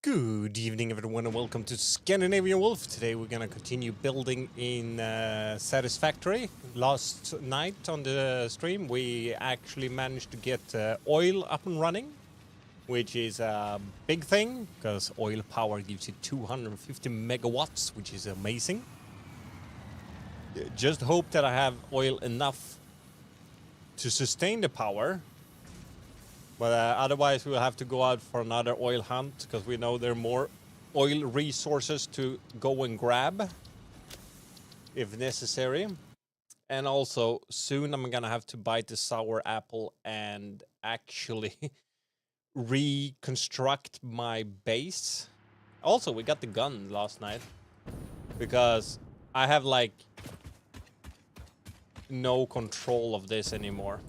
Good evening, everyone, and welcome to Scandinavianwolf. Today we're gonna continue building in Satisfactory. Last night on the stream, we actually managed to get oil up and running, which is a big thing because oil power gives you 250 megawatts, which is amazing. Just hope that I have oil enough to sustain the power. But otherwise, we'll have to go out for another oil hunt because we know there are more oil resources to go and grab if necessary. And also, soon I'm gonna have to bite the sour apple and actually reconstruct my base. Also, we got the gun last night because I have like no control of this anymore.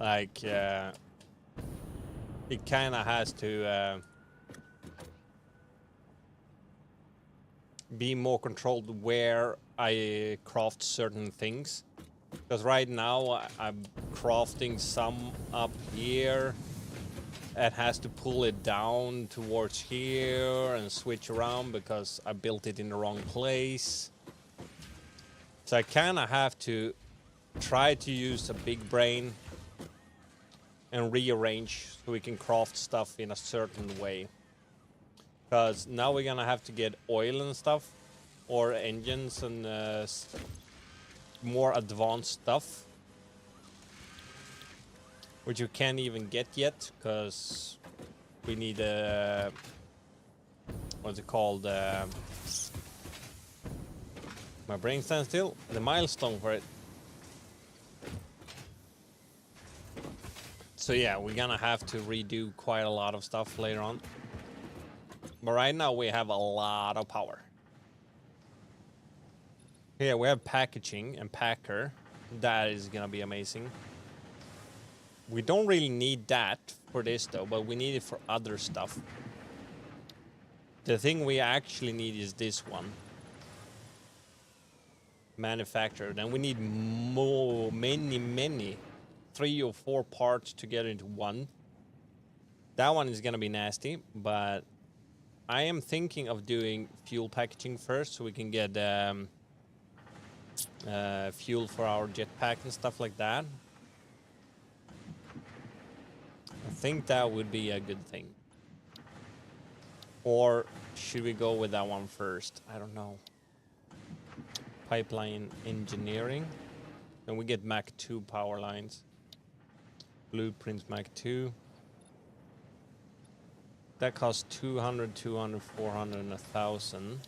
Like, it kind of has to be more controlled where I craft certain things. Because right now I'm crafting some up here. It has to pull it down towards here and switch around because I built it in the wrong place. So I kind of have to try to use a big brain and rearrange so we can craft stuff in a certain way. Because now we're gonna have to get oil and stuff, or engines and more advanced stuff, which you can't even get yet because we need what's it called? My brain stands still. The milestone for it. So yeah, we're gonna have to redo quite a lot of stuff later on. But right now we have a lot of power. Yeah, we have packaging and packer. That is gonna be amazing. We don't really need that for this though, but we need it for other stuff. The thing we actually need is this one. Manufacturer. Then we need more, many 3 or 4 parts to get into one. That one is gonna be nasty, but I am thinking of doing fuel packaging first so we can get fuel for our jetpack and stuff like that. I think that would be a good thing. Or should we go with that one first? I don't know. Pipeline engineering. Then we get Mach 2 power lines. Blueprints Mach 2. That costs 200, 200, 400, and 1,000.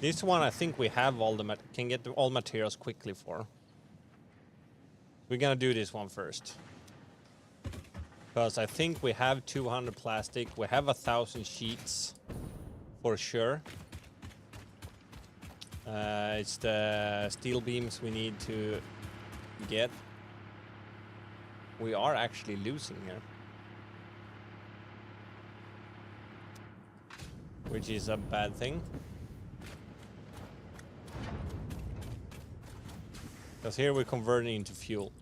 This one I think we have all the can get all materials quickly for. We're gonna do this one first. Because I think we have 200 plastic. We have 1,000 sheets for sure. It's the steel beams we need to get. We are actually losing here, which is a bad thing. Because here we're converting into fuel.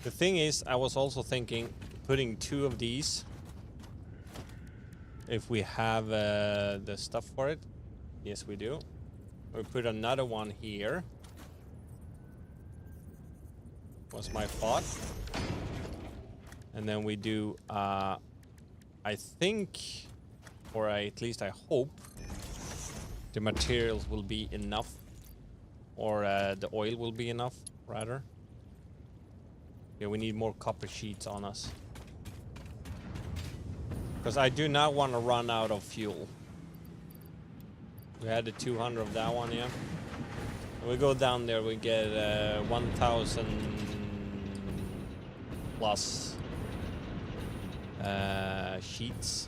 The thing is, I was also thinking putting 2 of these. If we have the stuff for it. Yes, we do. We put another one here. Was my thought. And then we do, I think, or at least I hope, the materials will be enough. Or the oil will be enough, rather. Yeah, we need more copper sheets on us. Because I do not want to run out of fuel. We had the 200 of that one, yeah. And we go down there, we get 1,000 plus sheets.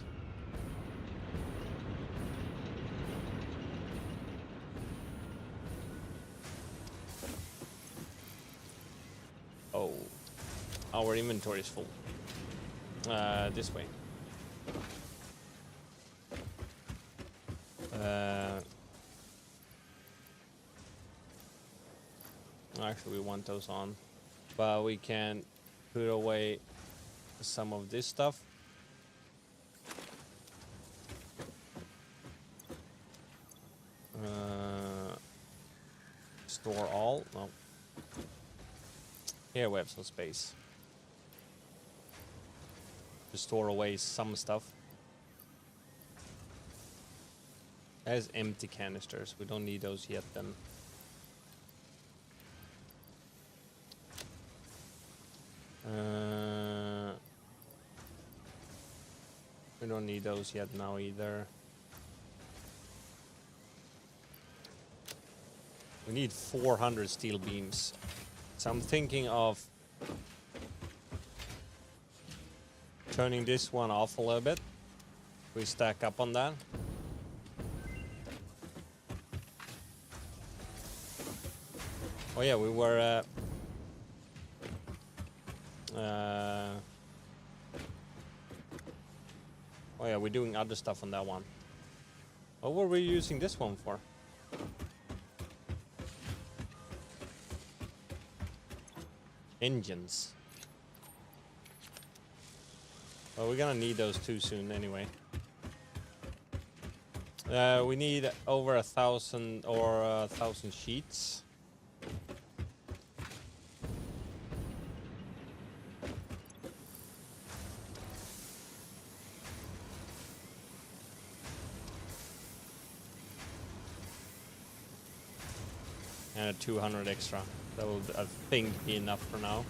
Oh, our inventory is full. This way. Actually, we want those on, but we can put away some of this stuff. Store all. No. Here we have some space to store away some stuff. There's empty canisters. We don't need those yet then. We don't need those yet now either. We need 400 steel beams. So I'm thinking of turning this one off a little bit. We stack up on that. Oh yeah, we were oh yeah, we're doing other stuff on that one. What were we using this one for? Engines. Well, we're gonna need those too soon anyway. We need over 1,000 or 1,000 sheets. And a 200 extra. That will, I think, be enough for now.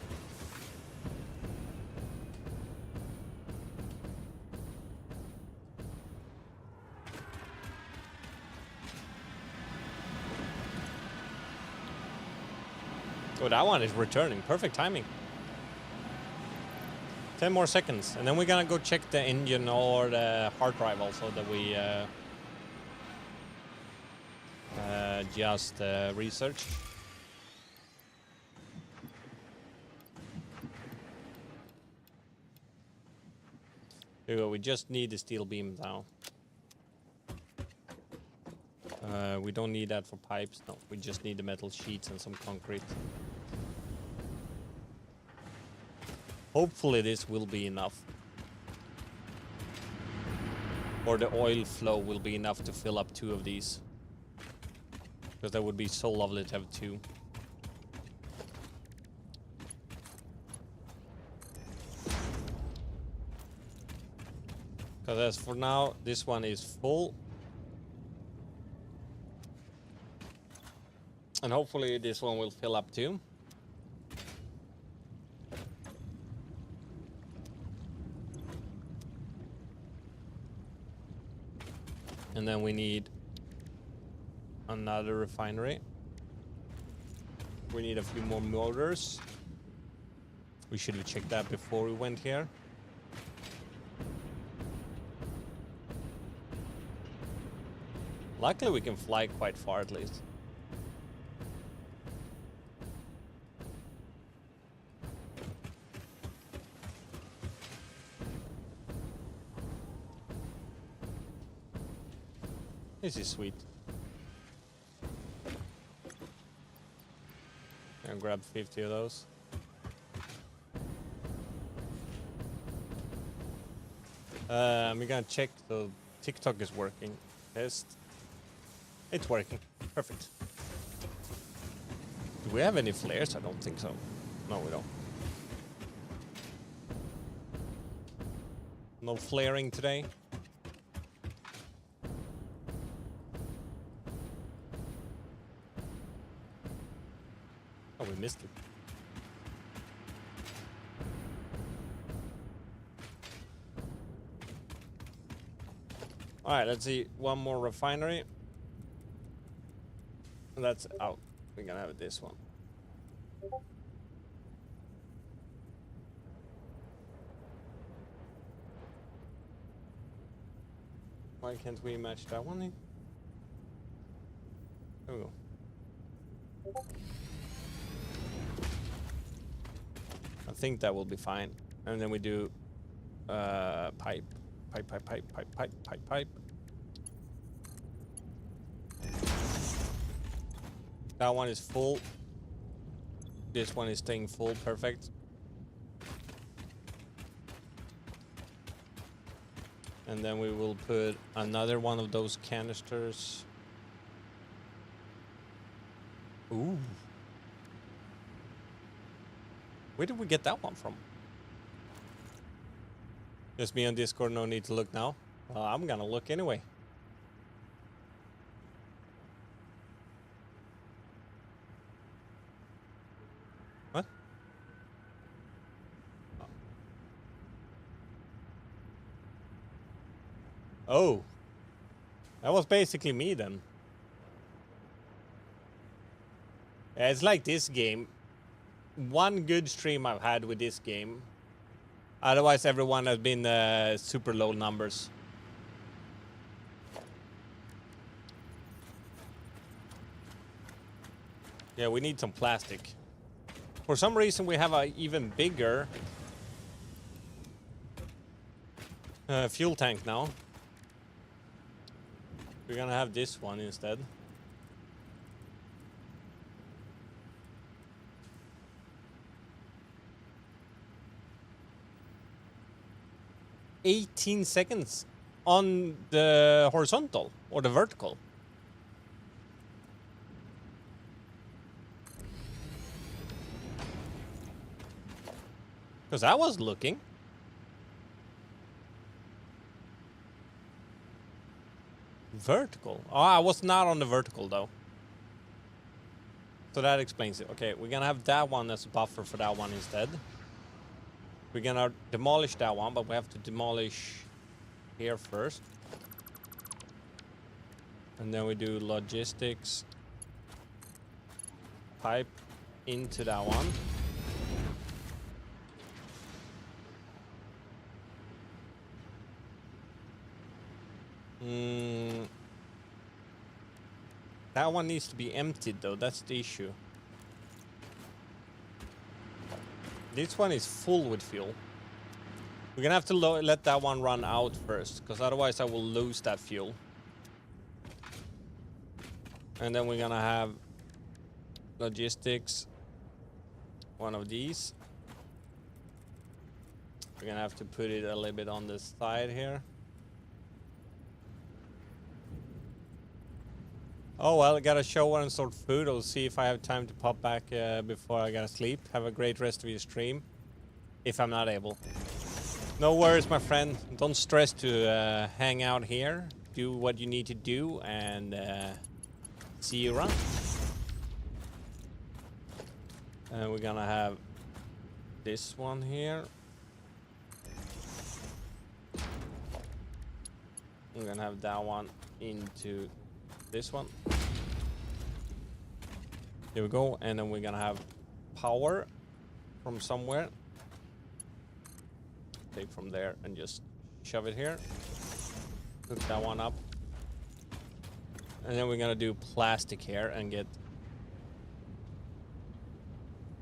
Oh, that one is returning. Perfect timing. 10 more seconds. And then we're gonna go check the engine or the hard drive also that we just researched. Here we go. We just need the steel beam now. We don't need that for pipes. No, we just need the metal sheets and some concrete. Hopefully this will be enough. Or the oil flow will be enough to fill up 2 of these. Because that would be so lovely to have 2. Because as for now, this one is full. And hopefully this one will fill up too. And then we need another refinery. We need a few more motors. We should have checked that before we went here. Luckily we can fly quite far at least. This is sweet. I'll grab 50 of those. We're gonna check the TikTok is working. Test. It's working. Perfect. Do we have any flares? I don't think so. No, we don't. No flaring today. Oh, we missed it. All right, let's see. One more refinery. That's out. We're gonna have this one. Why can't we match that one in? There we go. I think that will be fine. And then we do pipe. That one is full. This one is staying full. Perfect. And then we will put another one of those canisters. Ooh. Where did we get that one from? Just me on Discord, no need to look now. Well, I'm gonna look anyway. What? Oh. That was basically me then. Yeah, it's like this game. One good stream I've had with this game. Otherwise, everyone has been super low numbers. Yeah, we need some plastic. For some reason, we have a even bigger fuel tank now. We're gonna have this one instead. "18 seconds on the horizontal or the vertical." Because I was looking. Vertical. Oh, I was not on the vertical though. So that explains it. Okay, we're gonna have that one as a buffer for that one instead. We're gonna demolish that one, but we have to demolish here first. And then we do logistics. Pipe into that one. That one needs to be emptied though, that's the issue. This one is full with fuel. We're gonna have to let that one run out first, because otherwise I will lose that fuel. And then we're gonna have logistics, one of these. We're gonna have to put it a little bit on the side here. Oh well, I gotta show and sort food. I'll see if I have time to pop back before I gotta sleep. Have a great rest of your stream. If I'm not able. No worries, my friend. Don't stress to hang out here. Do what you need to do and see you around. And we're gonna have this one here. I'm gonna have that one into this one. Here we go, and then we're gonna have power from somewhere. Take from there and just shove it here. Hook that one up. And then we're gonna do plastic here and get...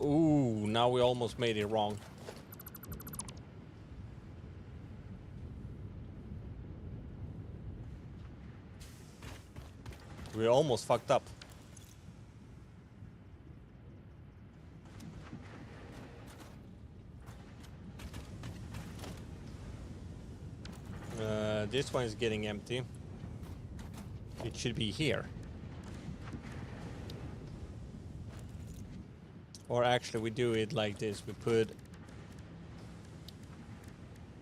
Ooh, now we almost made it wrong. We almost fucked up. This one is getting empty. It should be here. Or actually we do it like this. We put...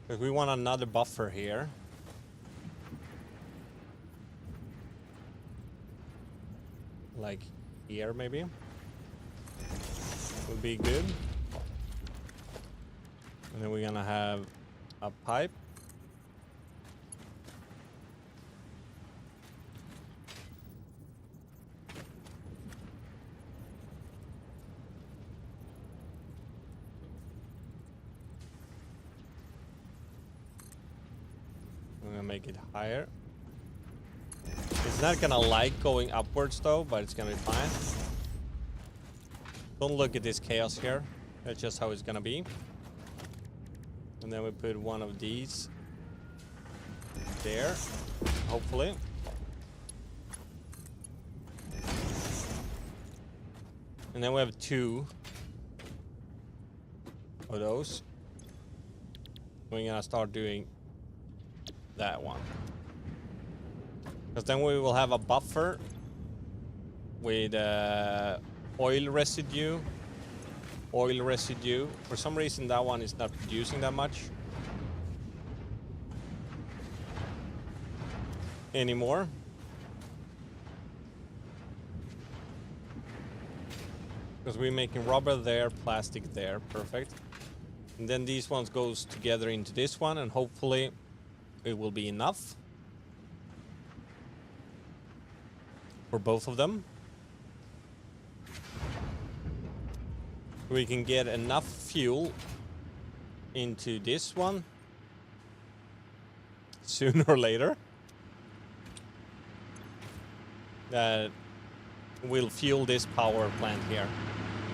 Because we want another buffer here. Like here maybe. Would be good. And then we're gonna have a pipe. I'm gonna make it higher. It's not gonna like going upwards though, but it's gonna be fine. Don't look at this chaos here. That's just how it's gonna be. And then we put one of these there, hopefully. And then we have two of those. We're gonna start doing that one. Because then we will have a buffer with oil residue. Oil residue. For some reason that one is not producing that much anymore. Because we're making rubber there, plastic there, perfect. And then these ones goes together into this one, and hopefully it will be enough for both of them. We can get enough fuel into this one sooner or later that will fuel this power plant here.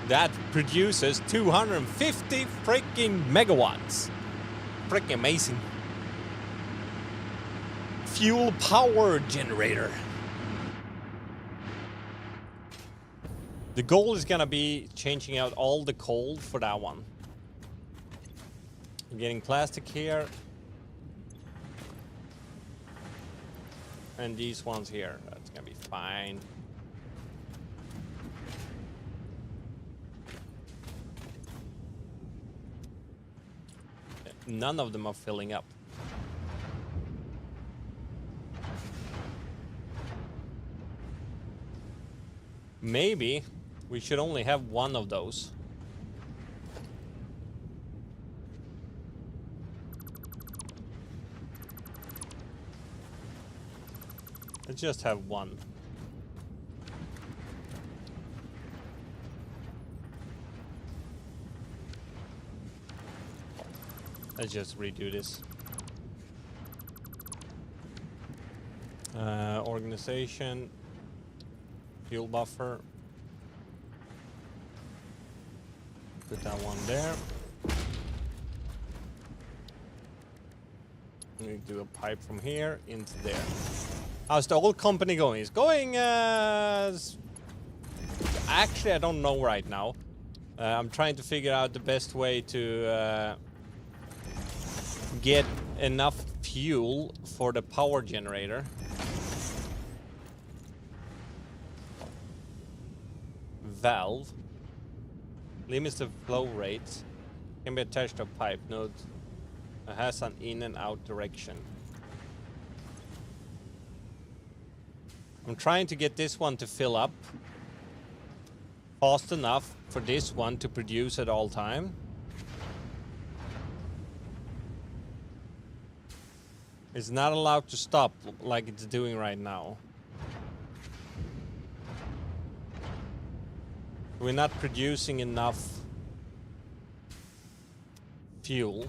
That produces 250 freaking megawatts. Freaking amazing. Fuel power generator. The goal is gonna be changing out all the coal for that one. I'm getting plastic here. And these ones here. That's gonna be fine. None of them are filling up. Maybe we should only have one of those. Let's just have one. Let's just redo this. Organization. Fuel buffer. Put that one there. We do a pipe from here into there. How's the old company going? It's going actually, I don't know right now. I'm trying to figure out the best way to get enough fuel for the power generator. Valve limits the flow rate, can be attached to a pipe. Note it has an in and out direction. I'm trying to get this one to fill up fast enough for this one to produce at all time. It's not allowed to stop like it's doing right now. We're not producing enough fuel,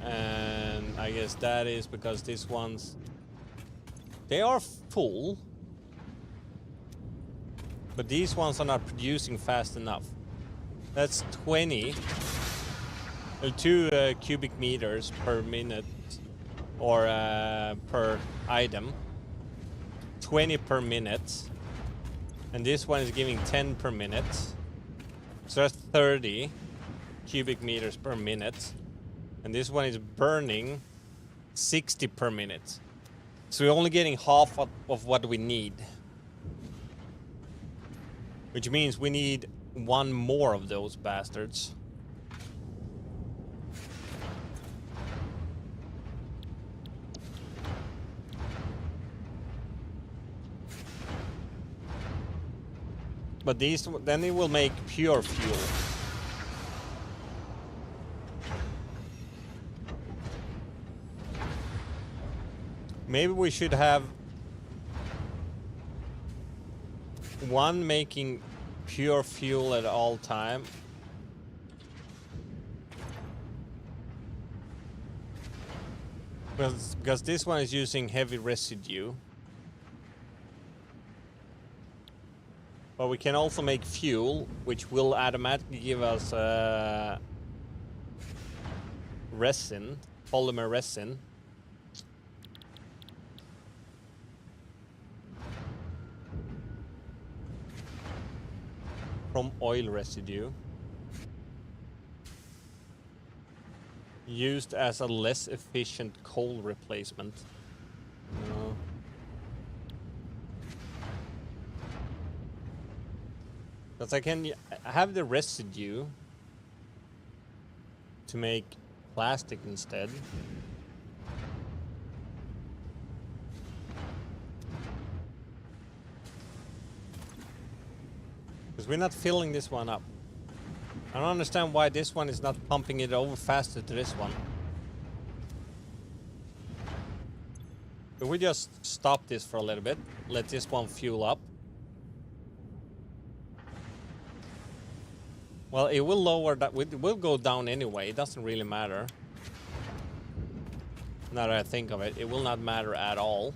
and I guess that is because these ones, they are full, but these ones are not producing fast enough. That's 2 cubic meters per minute, or per item. 20 per minute, and this one is giving 10 per minute. So that's 30 cubic meters per minute. And this one is burning 60 per minute. So we're only getting half of what we need. Which means we need one more of those bastards. But these, then it will make pure fuel. Maybe we should have one making pure fuel at all time. Because this one is using heavy residue. But we can also make fuel, which will automatically give us resin, polymer resin. From oil residue. Used as a less efficient coal replacement. Because I have the residue to make plastic instead. Because we're not filling this one up. I don't understand why this one is not pumping it over faster to this one. If we just stop this for a little bit, let this one fuel up. Well, it will lower that. It will go down anyway. It doesn't really matter. Now that I think of it, it will not matter at all.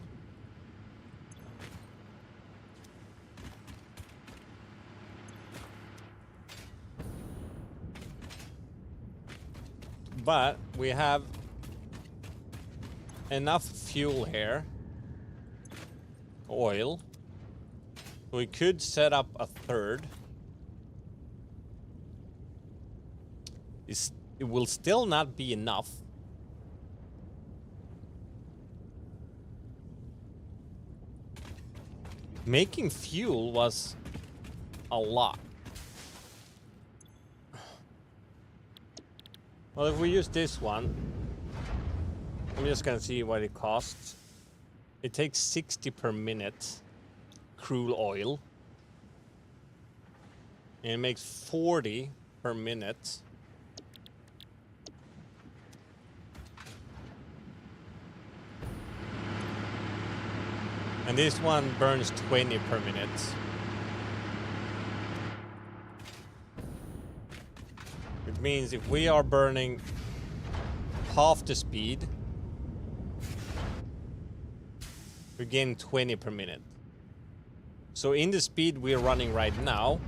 But we have enough fuel here. Oil. We could set up a third. It will still not be enough. Making fuel was a lot. Well, if we use this one, I'm just gonna see what it costs. It takes 60 per minute crude oil. And it makes 40 per minute. And this one burns 20 per minute. Which means if we are burning half the speed, we gain 20 per minute. So in the speed we're running right now,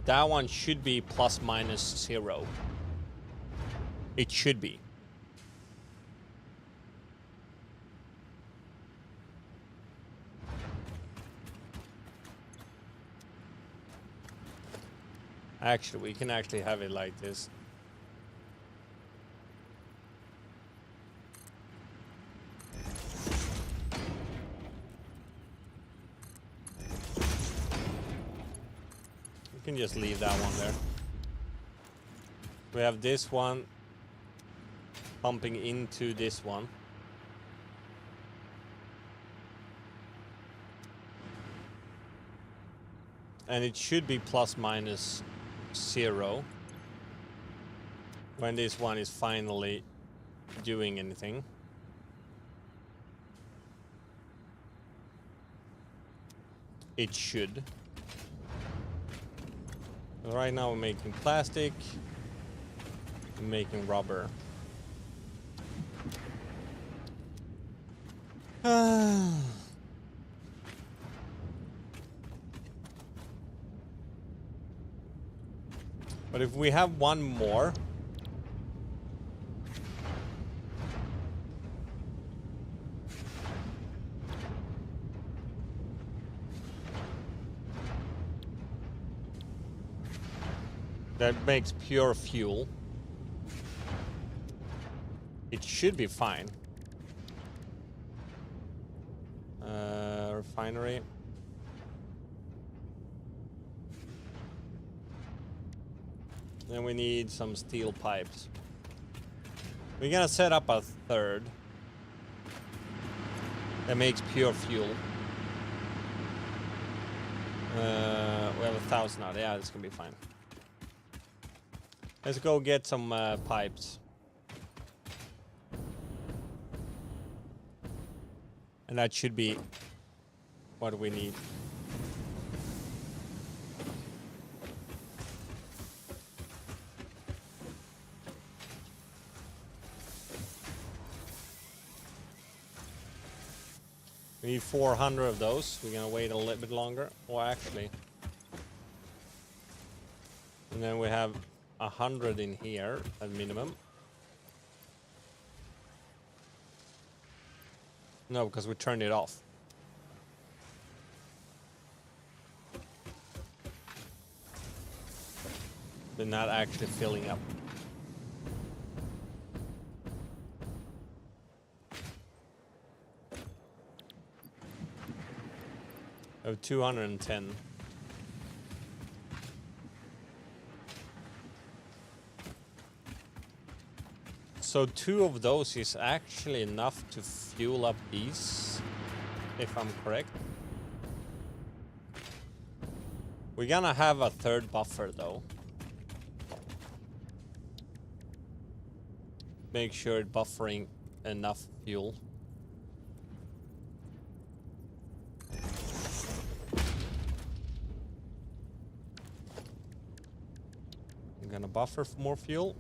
that one should be plus minus 0. It should be. Actually, we can actually have it like this. We can just leave that one there. We have this one pumping into this one. And it should be plus minus 0 when this one is finally doing anything. It should. Right now we're making plastic, we're making rubber. But if we have one more, that makes pure fuel, it should be fine. Refinery. Then we need some steel pipes. We're gonna set up a third that makes pure fuel. We have 1,000 out. Yeah, this can be fine. Let's go get some pipes. And that should be what we need. We need 400 of those. We're gonna wait a little bit longer. Well, actually. And then we have 100 in here at minimum. No, because we turned it off. They're not actually filling up. I have 210. So 2 of those is actually enough to fuel up these, if I'm correct. We're gonna have a 3rd buffer though. Make sure it's buffering enough fuel. I'm gonna buffer for more fuel.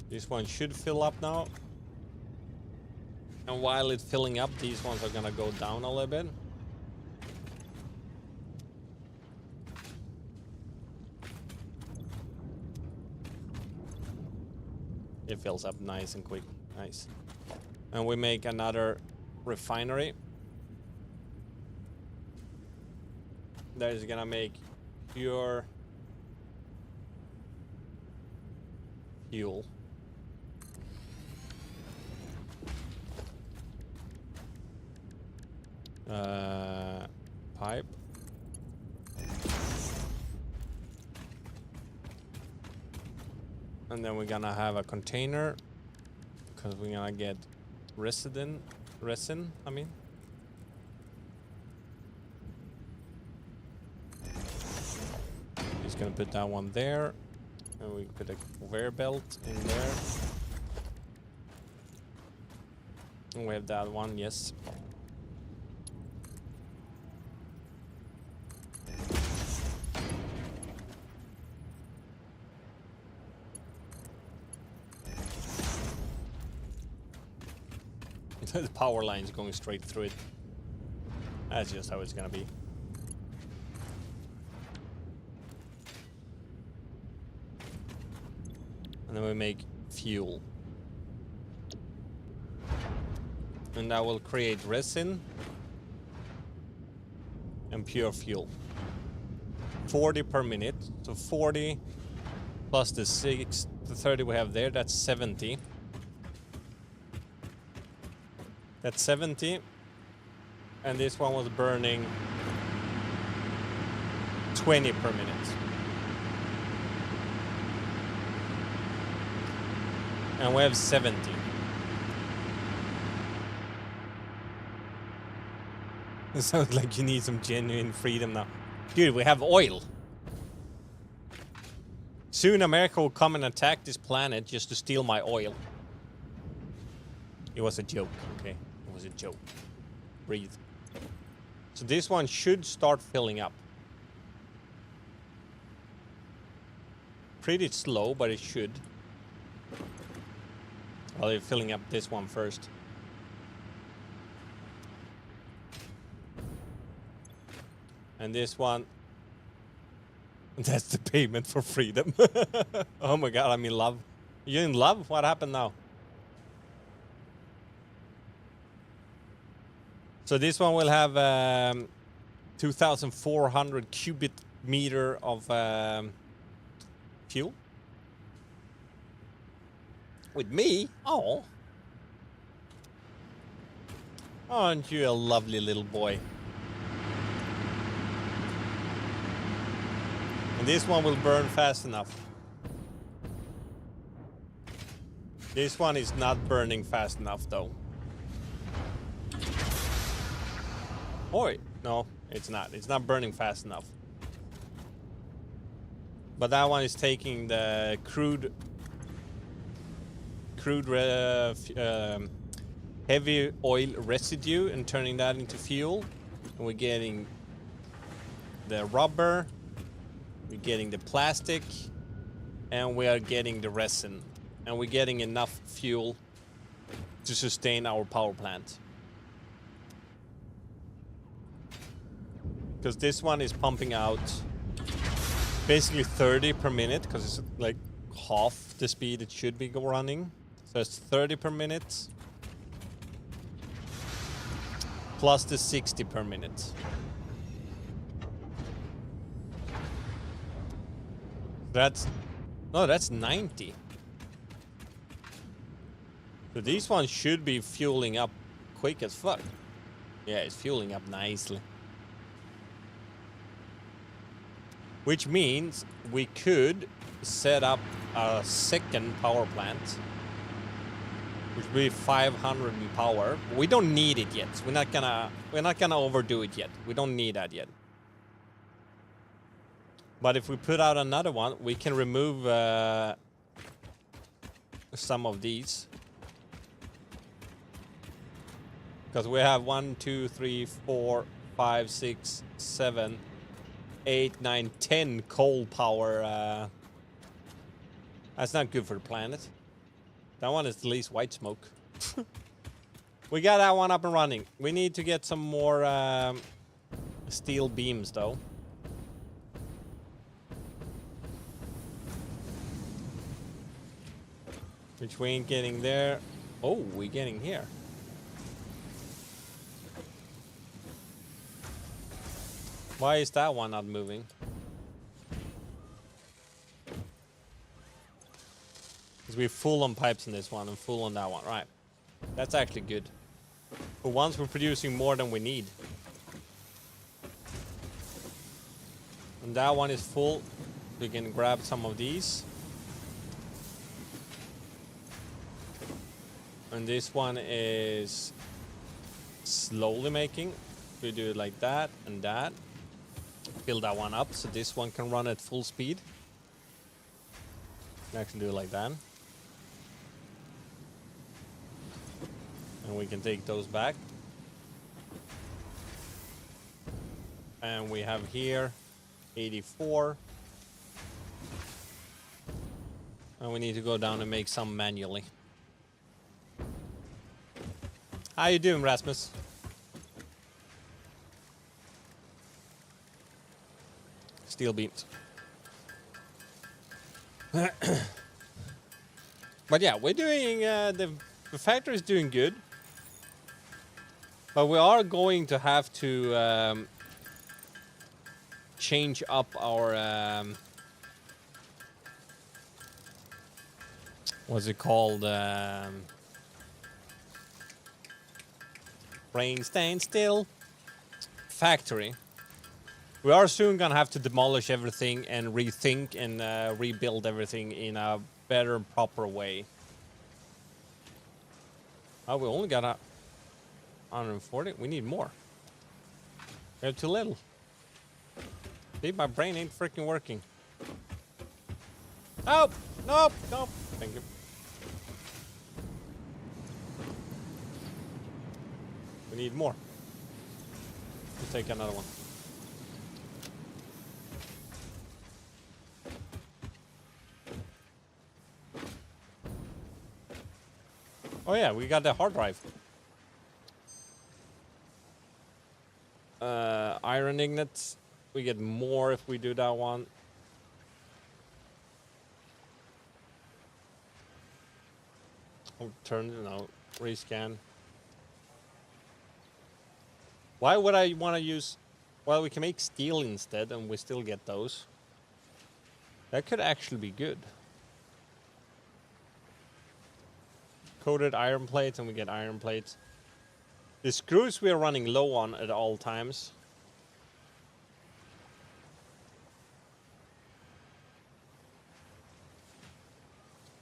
This one should fill up now. And while it's filling up, these ones are gonna go down a little bit. It fills up nice and quick. Nice. And we make another refinery. That is gonna make pure fuel. Pipe. And then we're gonna have a container because we're gonna get resin, I mean. Just gonna put that one there. And we put a conveyor belt in there. And we have that one, yes. The power line's going straight through it. That's just how it's gonna be. And then we make fuel. And that will create resin and pure fuel. 40 per minute. So 40 plus the 30 we have there, that's 70. That's 70. And this one was burning 20 per minute. And we have 70. It sounds like you need some genuine freedom now. Dude, we have oil. Soon America will come and attack this planet just to steal my oil. It was a joke, okay? It was a joke. Breathe. So this one should start filling up. Pretty slow, but it should. Well, you're filling up this one first. And this one, that's the payment for freedom. Oh my god, I'm in love. You in love? What happened now? So this one will have 2,400 cubic meter of fuel. With me? Oh. Aren't you a lovely little boy? And this one will burn fast enough. This one is not burning fast enough though. Oi, no, it's not. It's not burning fast enough. But that one is taking the crude heavy oil residue and turning that into fuel. And we're getting the rubber, we're getting the plastic, and we are getting the resin. And we're getting enough fuel to sustain our power plant. Because this one is pumping out basically 30 per minute, because it's like half the speed it should be running. So it's 30 per minute plus the 60 per minute. That's 90. So these ones should be fueling up quick as fuck. Yeah, it's fueling up nicely. Which means we could set up a second power plant, which would be 500 in power. We don't need it yet. We're not gonna overdo it yet. We don't need that yet. But if we put out another one, we can remove some of these. Because we have 1, 2, 3, 4, 5, 6, 7, 8, 9, 10 coal power. That's not good for the planet. That one is the least white smoke. We got that one up and running. We need to get some more steel beams, though. Which we ain't getting there. Oh, we're getting here. Why is that one not moving? Because we're full on pipes in this one and full on that one. Right. That's actually good. For once, we're producing more than we need. And that one is full. We can grab some of these. And this one is slowly making. We do it like that and that. Fill that one up so this one can run at full speed. We can actually do it like that. And we can take those back. And we have here 84. And we need to go down and make some manually. How you doing, Rasmus? Steel beams. But yeah, we're doing, the factory is doing good. But we are going to have to change up our, what's it called? Brain stand still. Factory. We are soon gonna have to demolish everything and rethink and rebuild everything in a better, proper way. Oh, we only got 140. We need more. We have too little. See, my brain ain't freaking working. Oh, nope, nope. Thank you. We need more. Let's take another one. Oh yeah, we got the hard drive. Iron ingots. We get more if we do that one. I'll turn, rescan. Why would I want to use... Well, we can make steel instead and we still get those. That could actually be good. Coated iron plates and we get iron plates. The screws we are running low on at all times.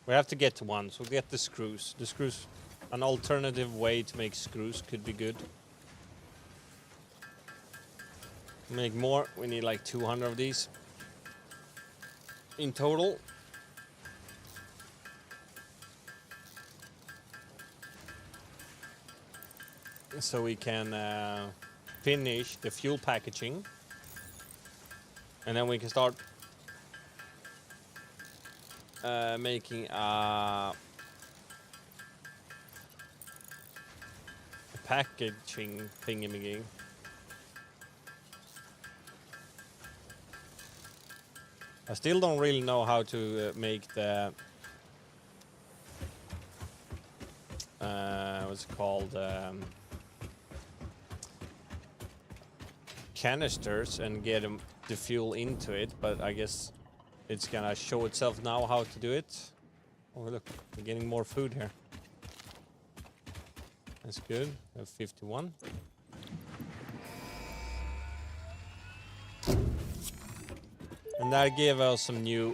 We have to get to one, so we'll get the screws. The screws, an alternative way to make screws could be good. Make more, we need like 200 of these in total. So we can finish the fuel packaging. And then we can start making a packaging thingy-majig. I still don't really know how to make the what's it called, canisters and get the fuel into it, but I guess it's gonna show itself now how to do it. Oh look, we're getting more food here. That's good. We have 51. And that gave us some new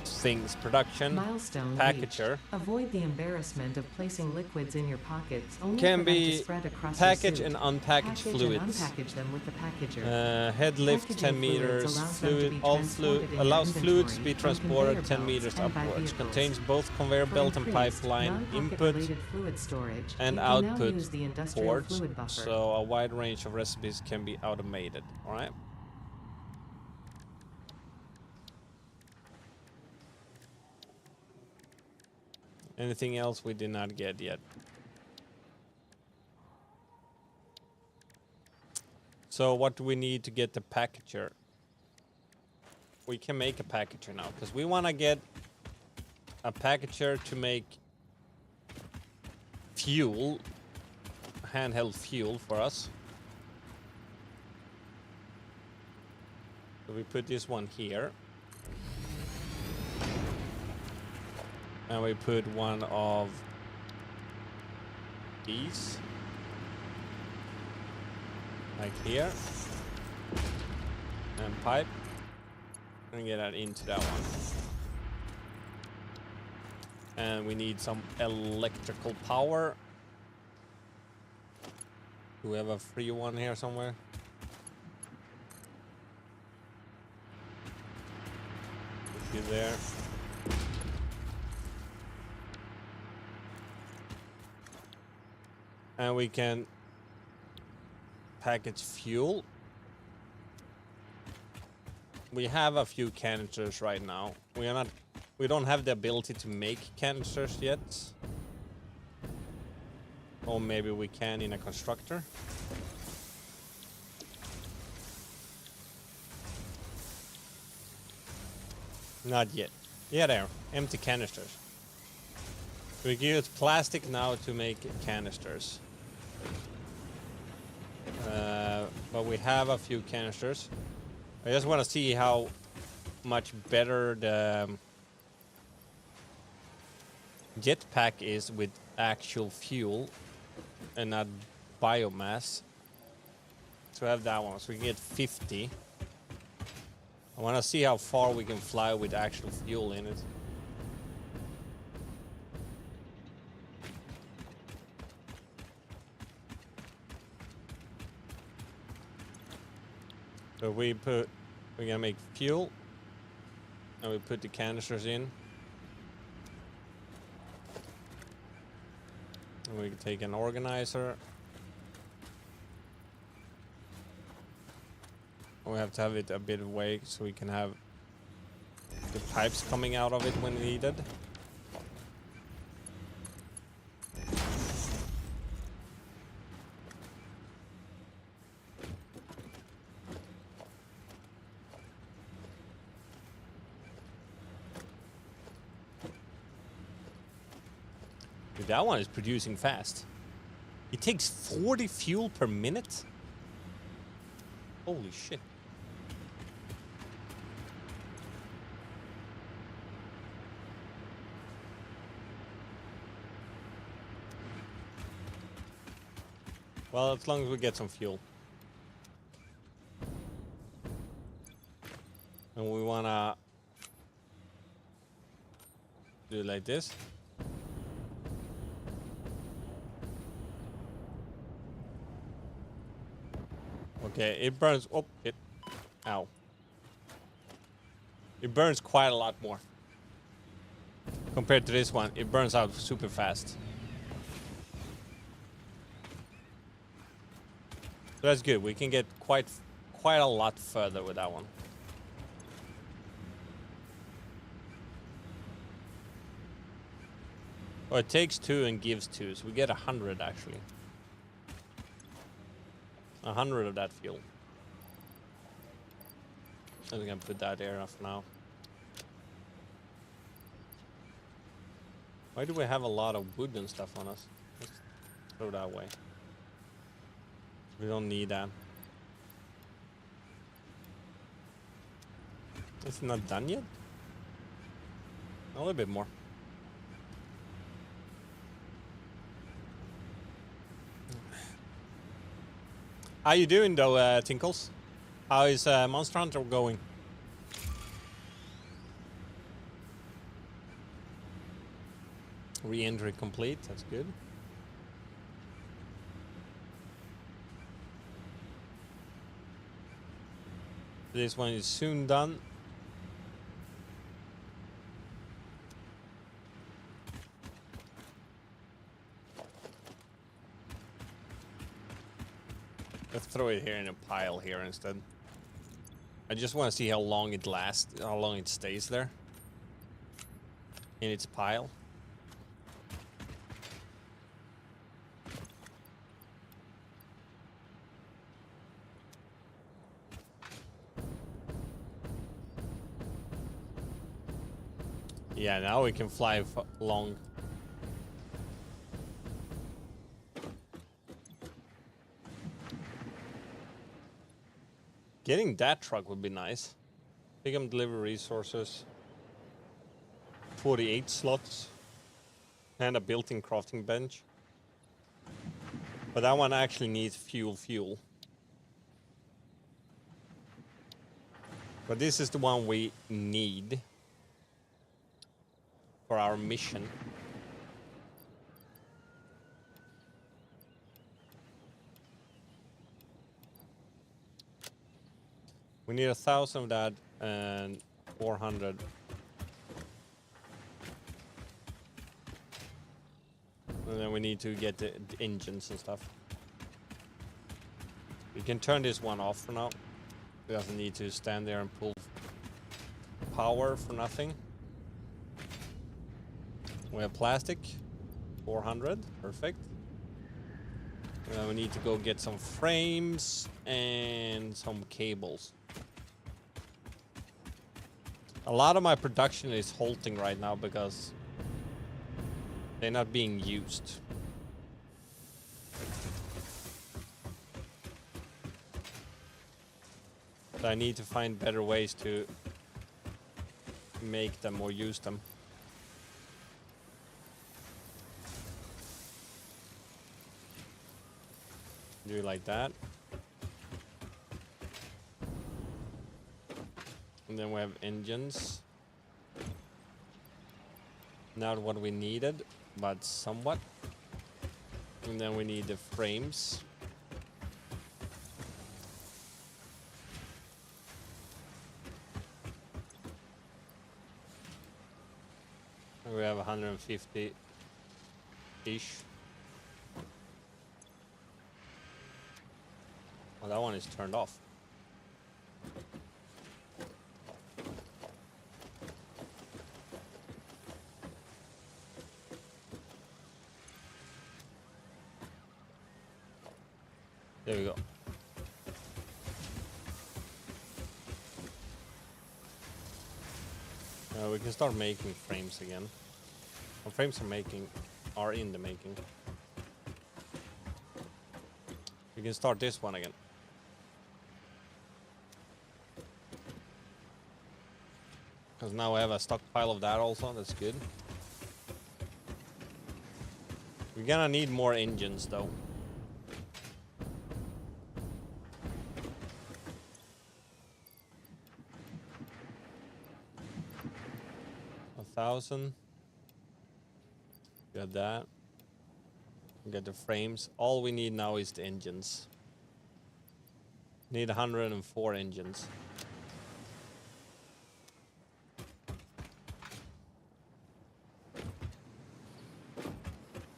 things. Production. Milestone Packager. reached. Avoid the embarrassment of placing liquids in your pockets only Can for them be to spread across package your suit. and unpackaged Package fluids. and unpackage them with the packager. Head lift Packaging 10 meters. fluids allows them to Fluid be all transported in allows your fluids to inventory be on transported 10 conveyor meters belts and by upwards. vehicles. Contains both conveyor For belt and increased, pipeline non-pocket input related fluid storage, and you can now output use the industrial ports. fluid buffer. So a wide range of recipes can be automated. All right. Anything else we did not get yet? So what do we need to get the packager? We can make a packager now because we want to get a packager to make fuel, handheld fuel for us. So we put this one here. And we put one of these. Like here. And pipe. And get that into that one. And we need some electrical power. Do we have a free one here somewhere? Put it there. And we can package fuel. We have a few canisters right now. We don't have the ability to make canisters yet. Or maybe we can in a constructor. Not yet. Yeah, there. Empty canisters. We can use plastic now to make canisters. But we have a few canisters. I just want to see how much better the jetpack is with actual fuel and not biomass. So we have that one, so we can get 50. I want to see how far we can fly with actual fuel in it. So we're gonna make fuel, and we put the canisters in. And we can take an organizer. And we have to have it a bit away so we can have the pipes coming out of it when needed. That one is producing fast. It takes 40 fuel per minute? Holy shit. Well, as long as we get some fuel. And we wanna do it like this. Okay, it burns. Oh, it. Ow. It burns quite a lot more. Compared to this one, it burns out super fast. So that's good. We can get quite a lot further with that one. Oh, it takes 2 and gives 2, so we get 100 actually. 100 of that fuel. I'm gonna put that there for now. Why do we have a lot of wood and stuff on us? Let's throw that away. We don't need that. It's not done yet? A little bit more. How you doing though, Tinkles? How is Monster Hunter going? Re-entry complete, that's good. This one is soon done. Let's throw it here in a pile here instead. I just want to see how long it lasts, how long it stays there in its pile. Yeah, now we can fly long. Getting that truck would be nice. Pick up, deliver resources. 48 slots. And a built-in crafting bench. But that one actually needs fuel. But this is the one we need for our mission. We need 1,000 of that and 400. And then we need to get the engines and stuff. We can turn this one off for now. It doesn't need to stand there and pull power for nothing. We have plastic, 400, perfect. We need to go get some frames and some cables. A lot of my production is halting right now because they're not being used. So I need to find better ways to make them or use them. Do it like that. And then we have engines. Not what we needed, but somewhat. And then we need the frames. And we have 150-ish. Well, that one is turned off. There we go. We can start making frames again. Our frames are in the making. We can start this one again. Because now we have a stockpile of that also, that's good. We're gonna need more engines though. $1,000. Got that. Got the frames. All we need now is the engines. Need 104 engines.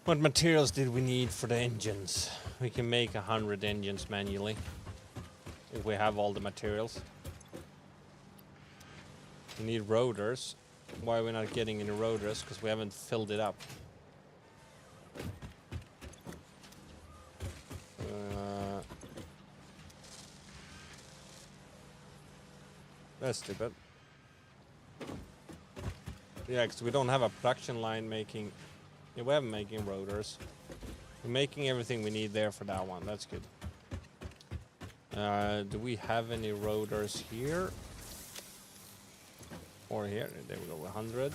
What materials did we need for the engines? We can make 100 engines manually if we have all the materials. We need rotors. Why are we not getting any rotors? Because we haven't filled it up. That's stupid. Yeah, because we don't have a production line making... Yeah, we haven't making rotors. We're making everything we need there for that one. That's good. Do we have any rotors here? Or here? There we go, 100.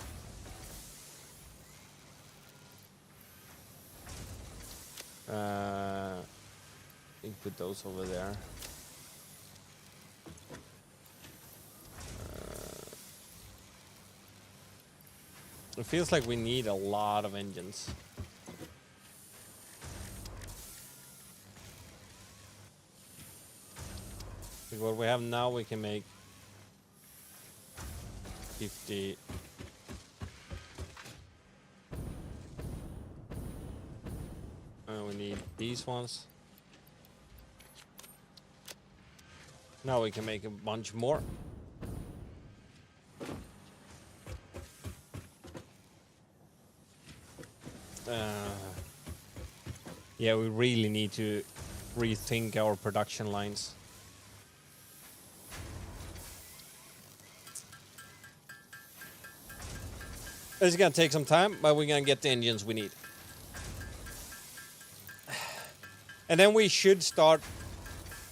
You can put those over there. It feels like we need a lot of engines. With what we have now, we can make 50. We need these ones. Now we can make a bunch more. Yeah, we really need to rethink our production lines. It's gonna take some time, but we're gonna get the engines we need. And then we should start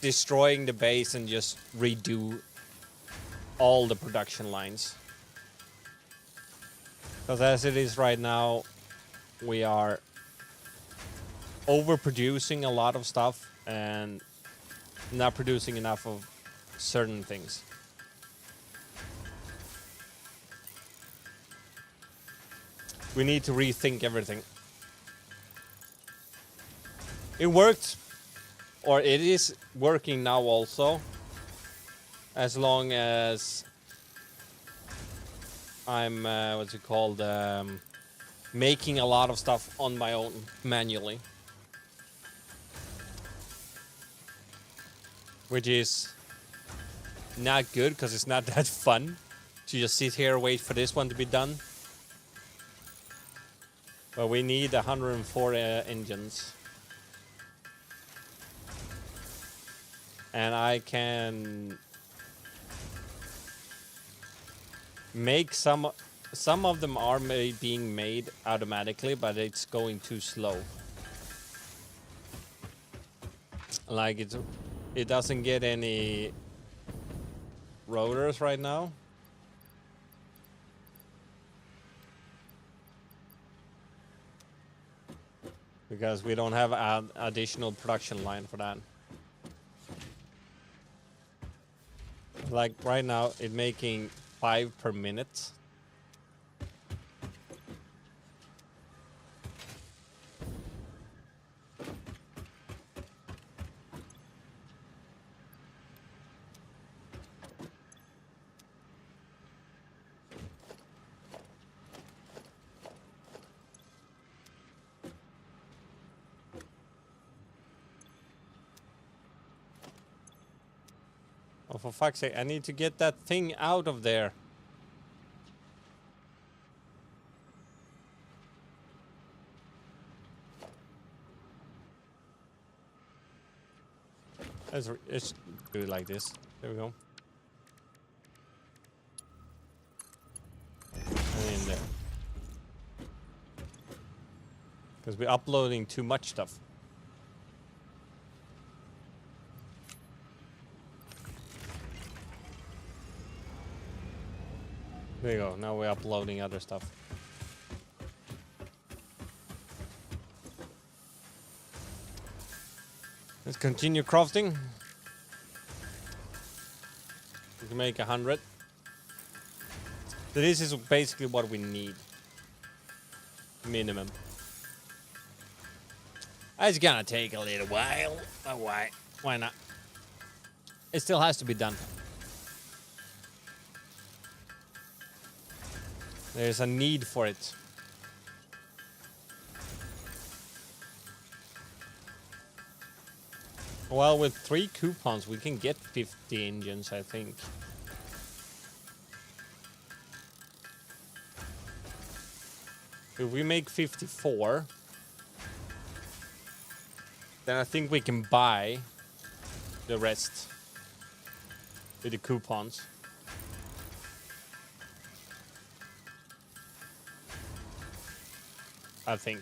destroying the base and just redo all the production lines. Because as it is right now, we are overproducing a lot of stuff and not producing enough of certain things. We need to rethink everything. It worked, or it is working now also, as long as I'm, what's it called, making a lot of stuff on my own manually. Which is not good, because it's not that fun to just sit here and wait for this one to be done. But we need 104 engines. And I can make some of them are being made automatically, but it's going too slow. Like it doesn't get any rotors right now. Because we don't have an additional production line for that. Like right now, it's making 5 per minute. Oh, for fuck's sake, I need to get that thing out of there. Let's do it like this. There we go. And in there. Because we're uploading too much stuff. There you go. Now we're uploading other stuff. Let's continue crafting. We can make 100. So this is basically what we need. Minimum. It's gonna take a little while. But why? Why not? It still has to be done. There's a need for it. Well, with 3 coupons, we can get 50 engines, I think. If we make 54, then I think we can buy the rest with the coupons. I think.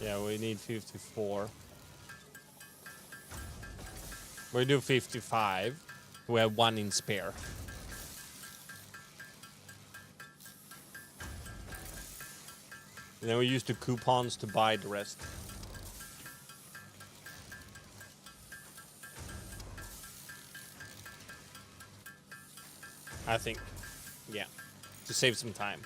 Yeah, we need 54. We do 55. We have 1 in spare. And then we use the coupons to buy the rest. I think. Yeah. To save some time.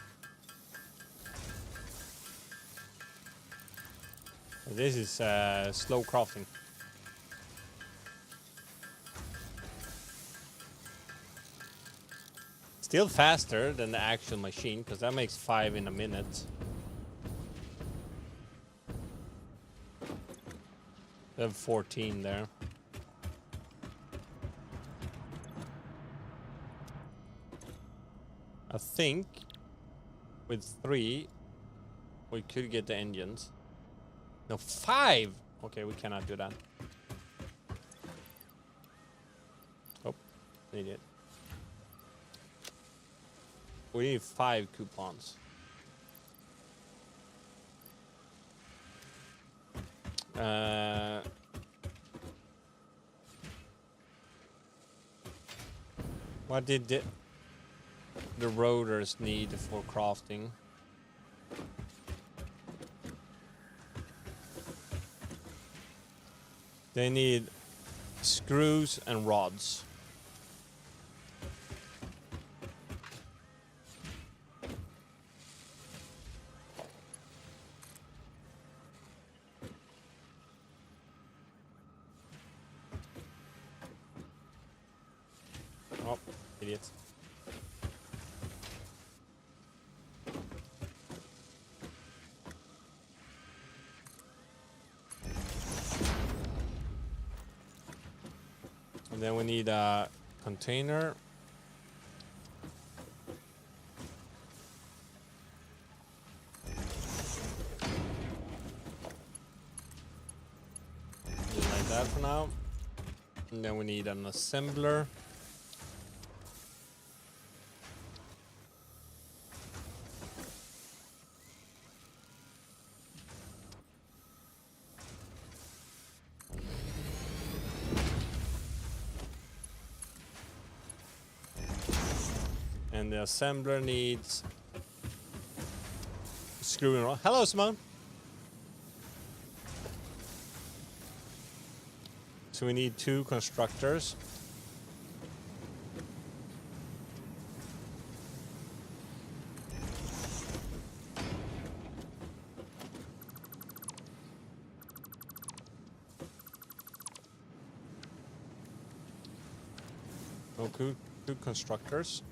This is slow crafting. Still faster than the actual machine, because that makes 5 in a minute. We have 14 there. I think with 3 we could get the engines. No, 5! Okay, we cannot do that. Oh, idiot. We need 5 coupons. What did the rotors need for crafting? They need screws and rods. Oh, idiot. And then we need a container. Just like that for now. And then we need an assembler. And the assembler needs screw and rod. Hello, Simone. So we need 2 constructors. Okay, 2 constructors.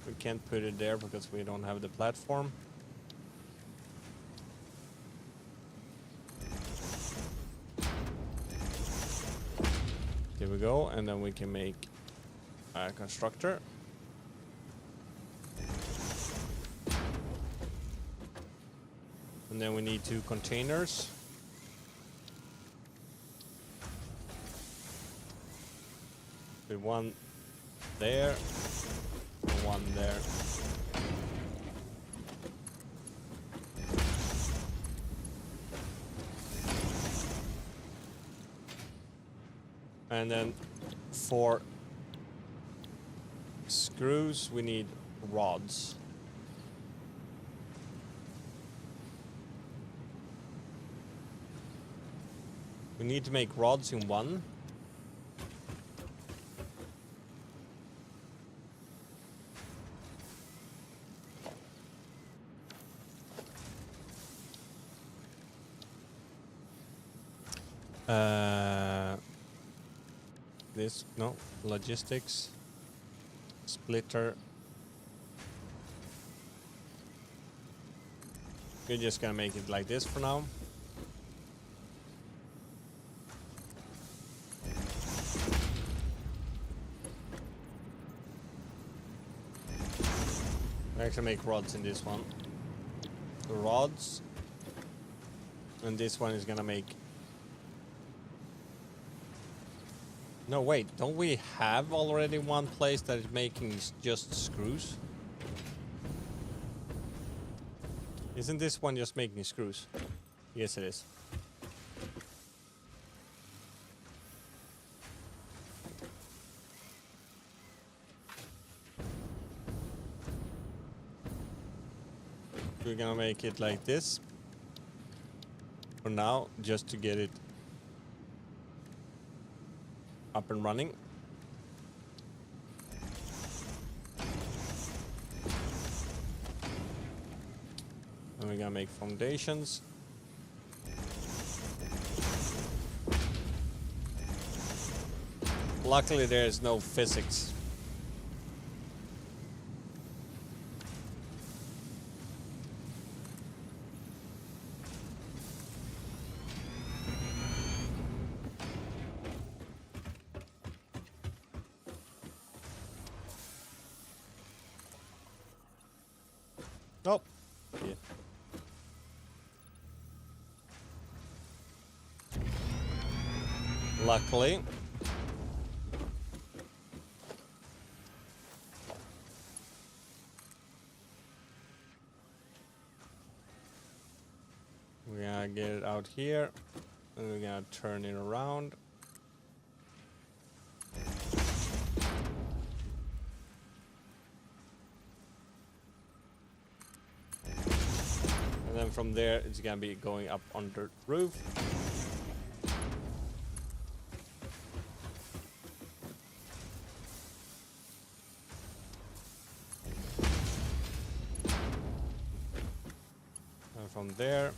We can't put it there because we don't have the platform. There we go, and then we can make a constructor. And then we need 2 containers. With 1 there. 1 there. And then for screws, we need rods. We need to make rods in 1. This, no, logistics, splitter. We're just gonna make it like this for now. I actually make rods in this one. The rods. And this one is gonna make... No, wait, don't we have already one place that is making just screws? Isn't this one just making screws? Yes, it is. We're gonna make it like this. For now, just to get it up and running. And we're gonna make foundations. Luckily, there is no physics. Oh. Yeah. Luckily. We're gonna get it out here. And we're gonna turn it around. And then from there, it's gonna be going up under the roof. And from there,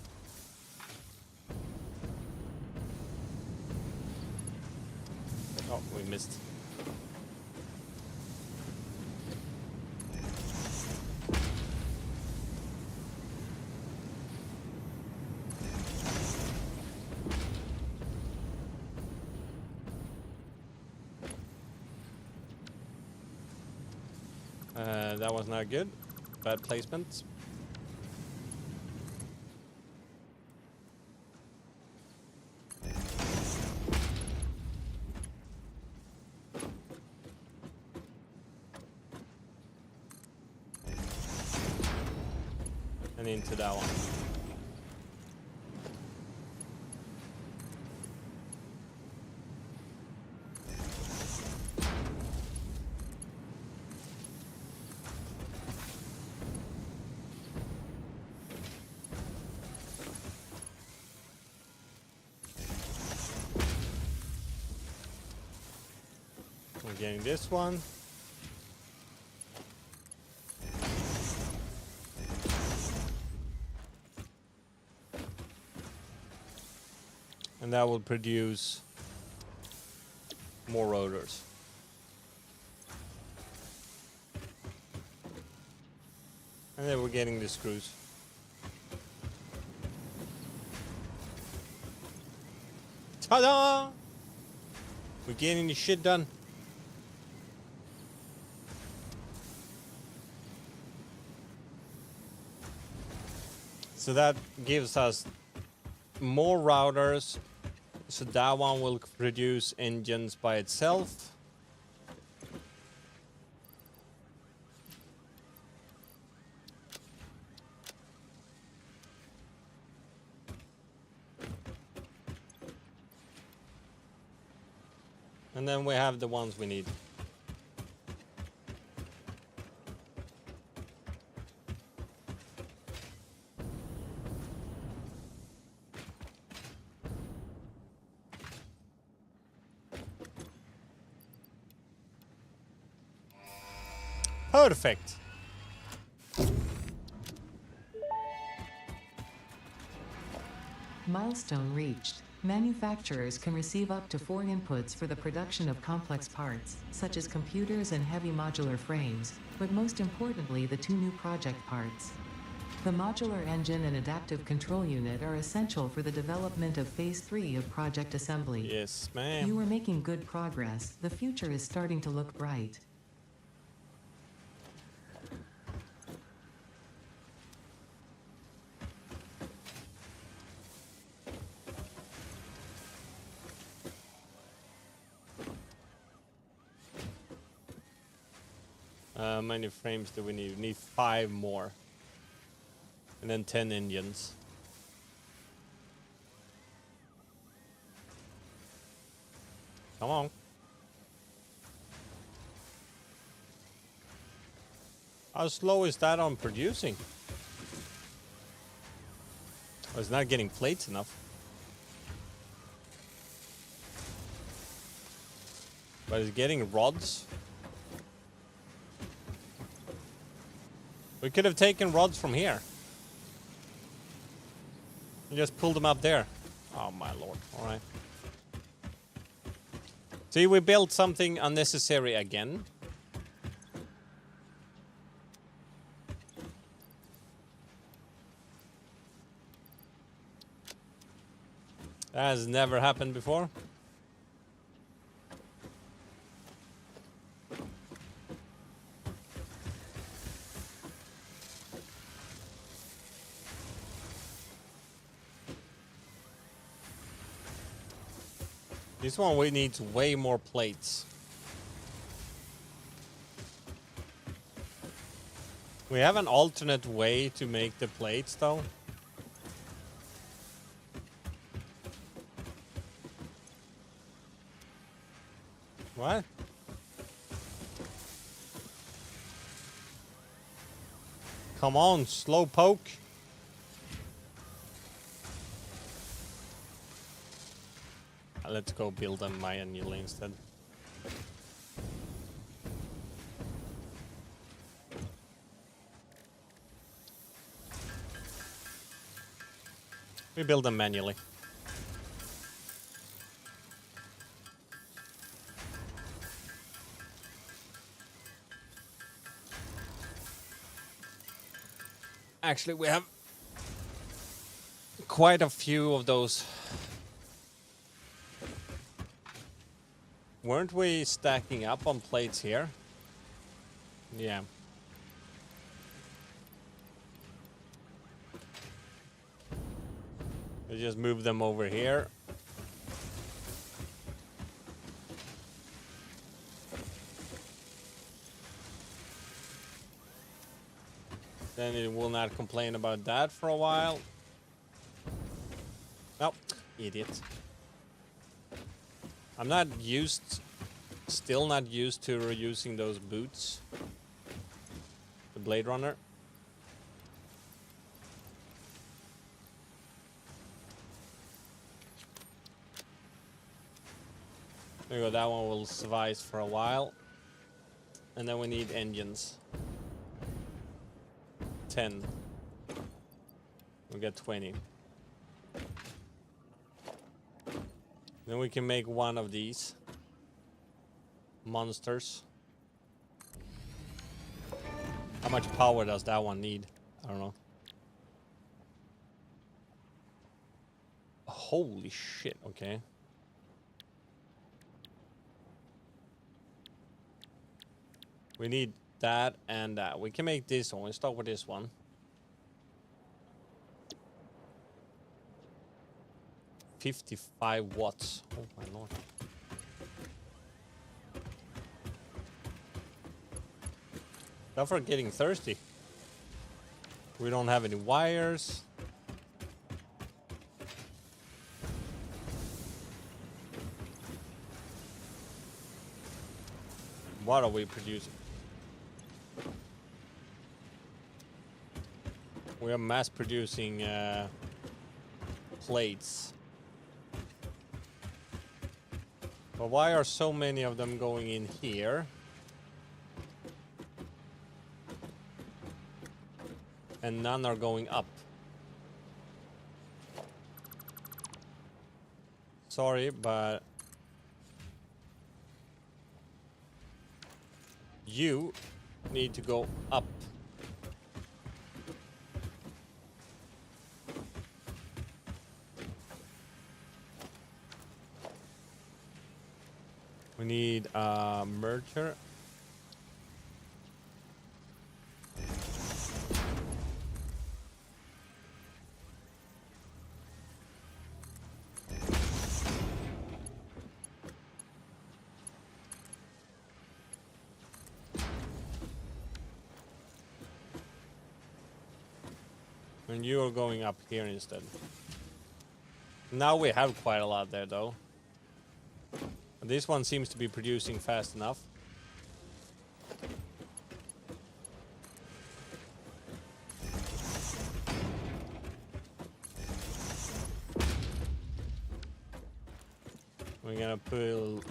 oh, we missed. That was not good. Bad placement. And into that one. We're getting this one. And that will produce more rotors. And then we're getting the screws. Ta-da! We're getting the shit done. So that gives us more routers. So that one will produce engines by itself. And then we have the ones we need. Perfect. Milestone reached. Manufacturers can receive up to 4 inputs for the production of complex parts, such as computers and heavy modular frames, but most importantly the 2 new project parts. The modular engine and adaptive control unit are essential for the development of Phase 3 of Project Assembly. Yes, ma'am. You are making good progress. The future is starting to look bright. How many frames do we need? We need 5 more. And then 10 engines. Come on. How slow is that on producing? Oh, it's not getting plates enough. But it's getting rods. We could have taken rods from here. You just pulled them up there. Oh my lord. Alright. See, we built something unnecessary again. That has never happened before. This one we need way more plates. We have an alternate way to make the plates though. What? Come on, slow poke. Let's go build them manually instead. We build them manually. Actually, we have quite a few of those. Weren't we stacking up on plates here? Yeah. We just move them over here. Then it will not complain about that for a while. Nope, idiot. I'm not used, still not used to reusing those boots. The Blade Runner. There you go, that one will suffice for a while. And then we need engines. 10. We get 20. Then we can make one of these monsters. How much power does that one need? I don't know. Holy shit, okay. We need that and that. We can make this one. We'll start with this one. 55 watts. Oh my lord. Now for getting thirsty. We don't have any wires. What are we producing? We are mass producing plates. But why are so many of them going in here? And none are going up. Sorry, but you need to go up. We need a merger. And you are going up here instead. Now we have quite a lot there though. This one seems to be producing fast enough. We're gonna pull.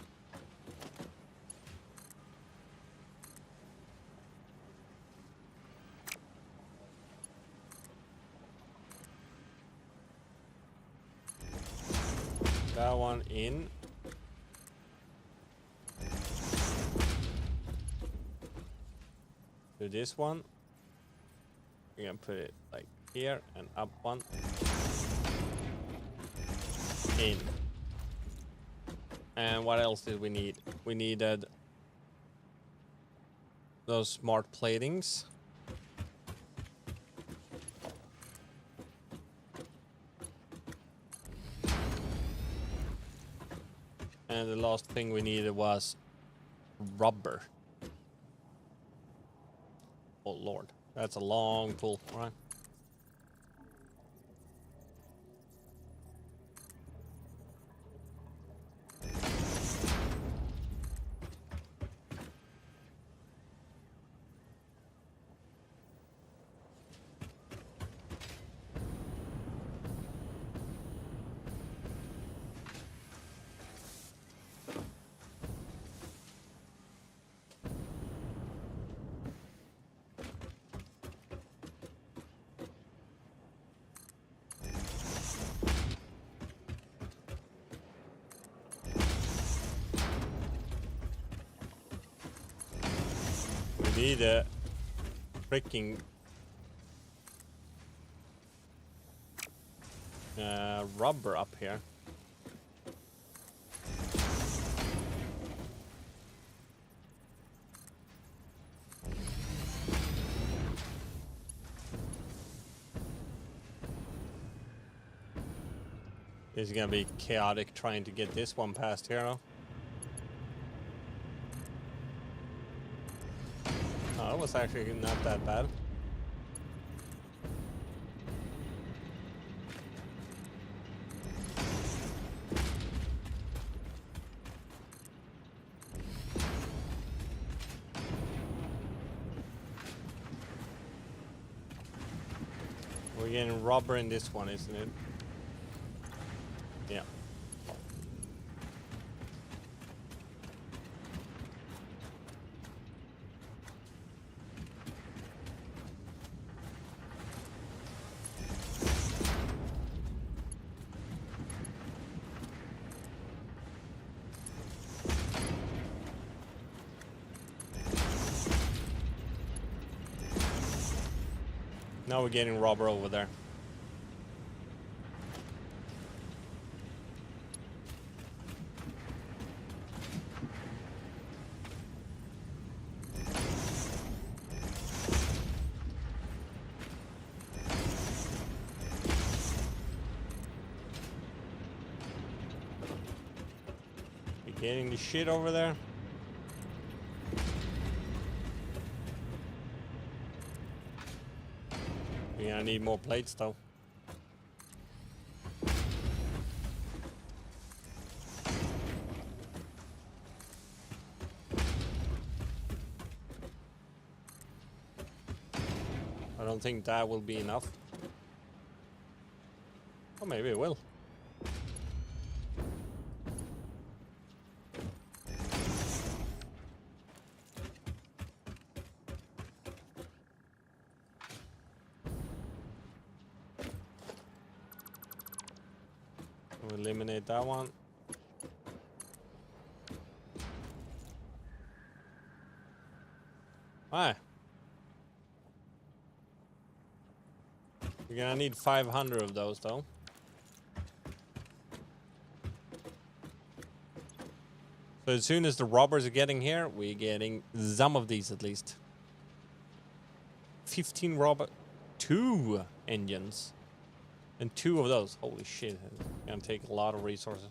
That one in. Do this one. We're gonna put it like here and up one. In. And what else did we need? We needed those smart platings. And the last thing we needed was rubber. Oh lord, that's a long pull, right? We need a freaking rubber up here. It's gonna be chaotic trying to get this one past here now. Oh, that was actually not that bad. We're getting rubber in this one, isn't it? Yeah. Now we're getting rubber over there. We're getting the shit over there. We're gonna need more plates though. I don't think that will be enough. Or maybe it will. We'll eliminate that one. Why? We're gonna need 500 of those though. So as soon as the robbers are getting here, we're getting some of these at least. 15 robber, 2 engines. And 2 of those. Holy shit, it's gonna take a lot of resources.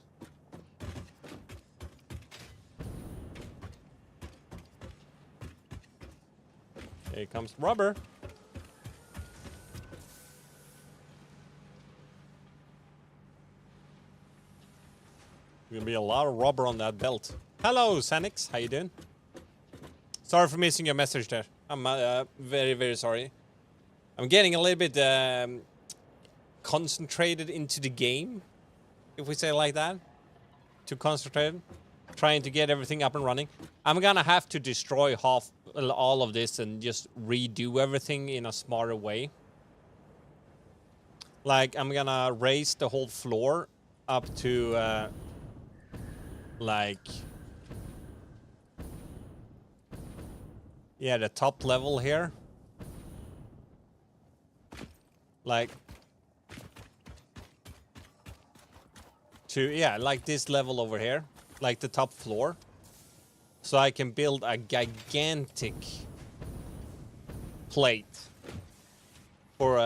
Here comes rubber. Gonna be a lot of rubber on that belt. Hello, Sanix. How you doing? Sorry for missing your message there. I'm very, very sorry. I'm getting a little bit concentrated into the game, if we say it like that. Too concentrated. Trying to get everything up and running. I'm gonna have to destroy all of this and just redo everything in a smarter way. Like, I'm gonna raise the whole floor up to like, yeah, the top level here. Like to, yeah, like this level over here, like the top floor. So I can build a gigantic plate for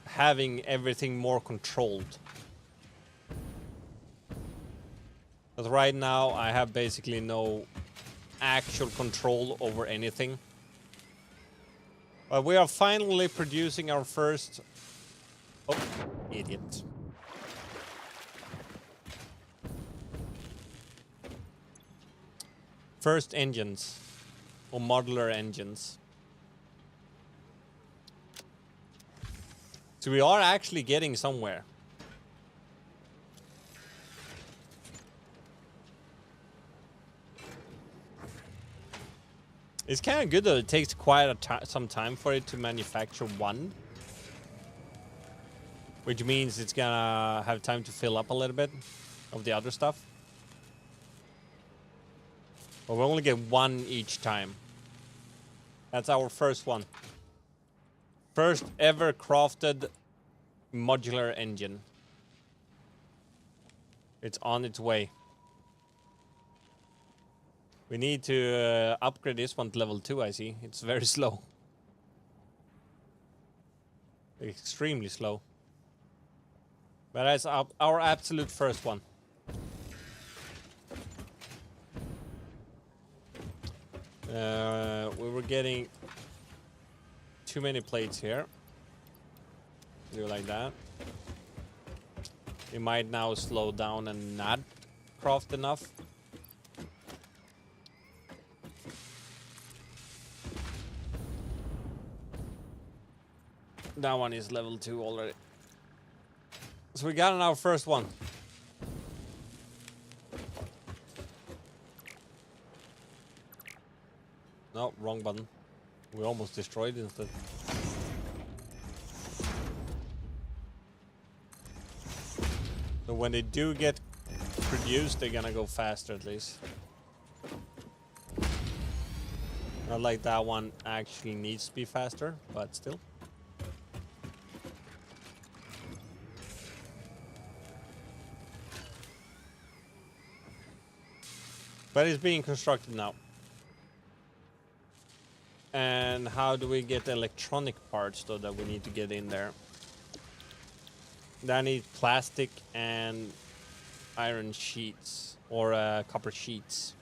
having everything more controlled. But right now I have basically no actual control over anything. But we are finally producing our first... Oh, idiot. First engines, or modular engines. So we are actually getting somewhere. It's kind of good that it takes quite some time for it to manufacture one. Which means it's gonna have time to fill up a little bit of the other stuff. But we only get one each time. That's our first one. First ever crafted modular engine. It's on its way. We need to upgrade this one to level 2, I see. It's very slow. Extremely slow. But that's our absolute first one. We were getting too many plates here. Do like that. We might now slow down and not craft enough. That one is level 2 already. So we got our first one. No, wrong button. We almost destroyed it instead. So when they do get produced, they're gonna go faster at least. Not like that one actually needs to be faster, but still. But it's being constructed now. And how do we get the electronic parts though that we need to get in there? I need plastic and iron sheets or copper sheets.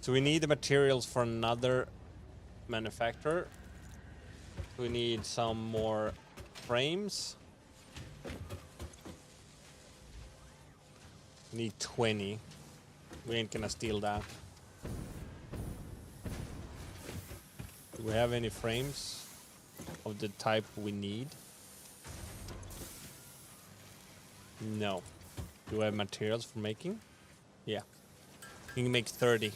So we need the materials for another manufacturer. We need some more frames. We need 20. We ain't gonna steal that. Do we have any frames of the type we need? No. Do we have materials for making? Yeah. You can make 30.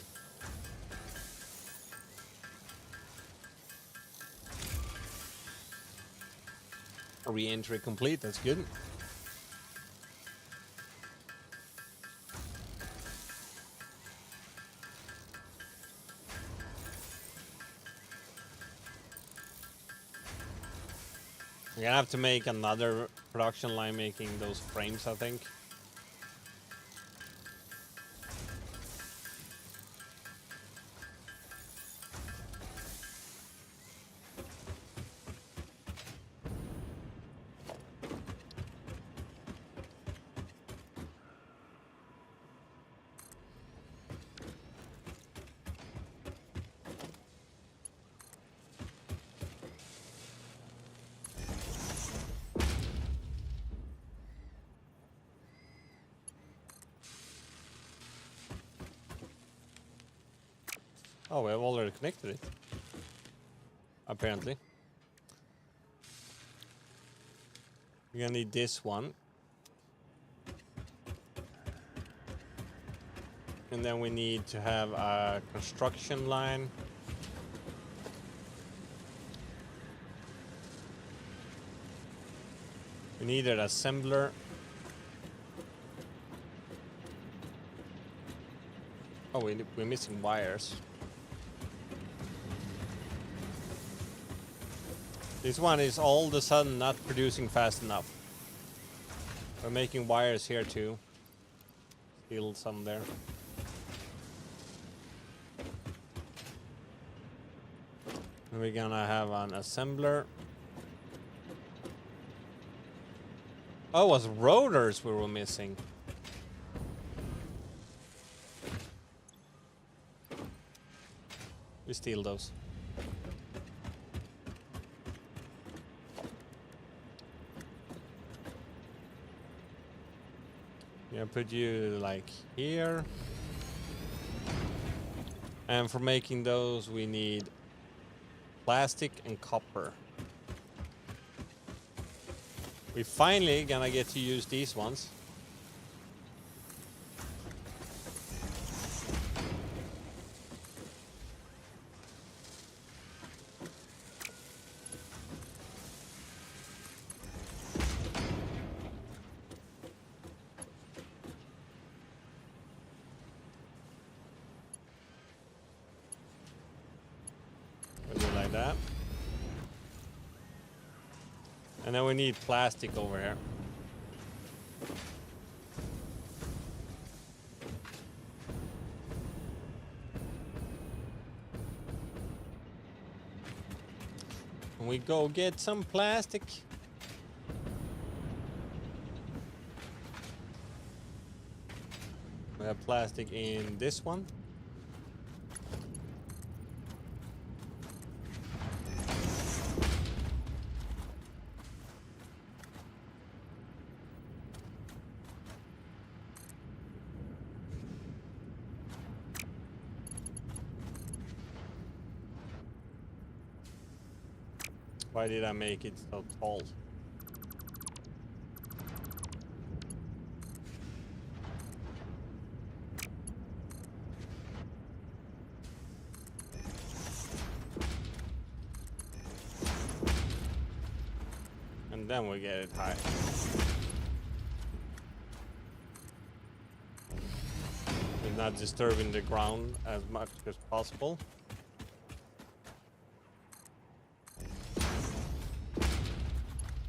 Re-entry complete, that's good. We're gonna have to make another production line making those frames, I think. Oh, we have already connected it. Apparently. We're gonna need this one. And then we need to have a construction line. We need an assembler. Oh, we're missing wires. This one is all of a sudden not producing fast enough. We're making wires here too. Still some there. And we're gonna have an assembler. Oh, it was rotors we were missing. We steal those. Yeah, put you like here. And for making those, we need plastic and copper. We finally gonna get to use these ones. We'll do like that. And then we need plastic over here. And we go get some plastic. We have plastic in this one. Why did I make it so tall? And then we get it high. It's not disturbing the ground as much as possible.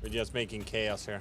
We're just making chaos here.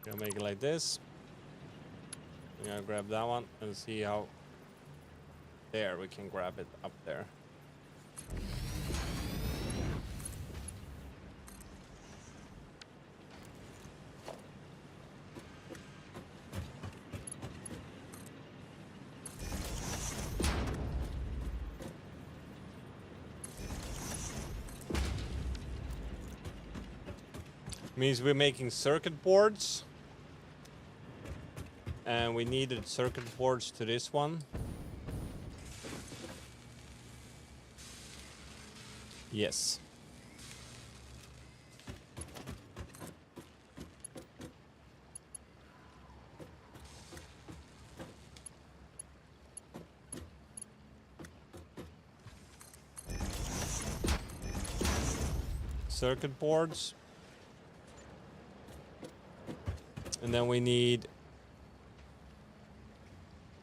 Gonna make it like this. I'm gonna grab that one and see how there we can grab it up there. Means we're making circuit boards. And we needed circuit boards to this one. Yes. Circuit boards. And then we need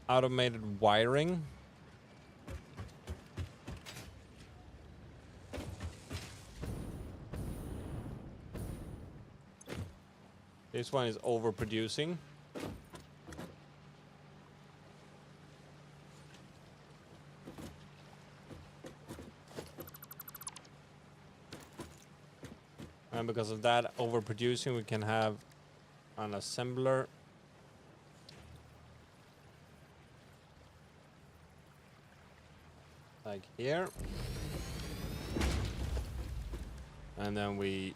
automated wiring. This one is overproducing. And because of that overproducing, we can have an assembler. Like here. And then we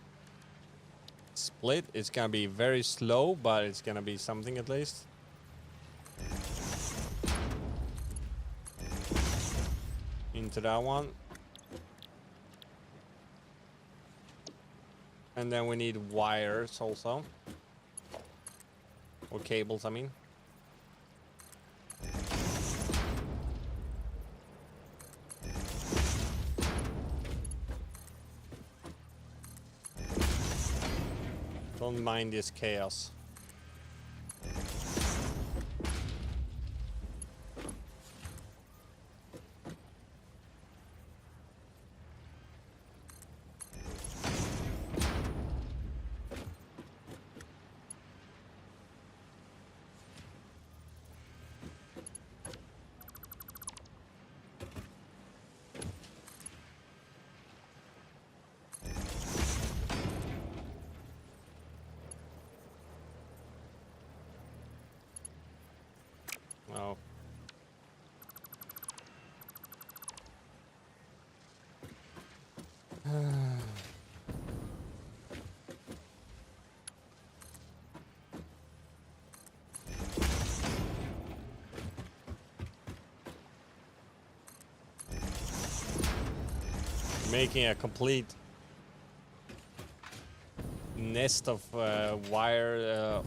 split. It's gonna be very slow, but it's gonna be something at least. Into that one. And then we need wires also. Or cables, I mean. Don't mind this chaos. Oh. Making a complete nest of wire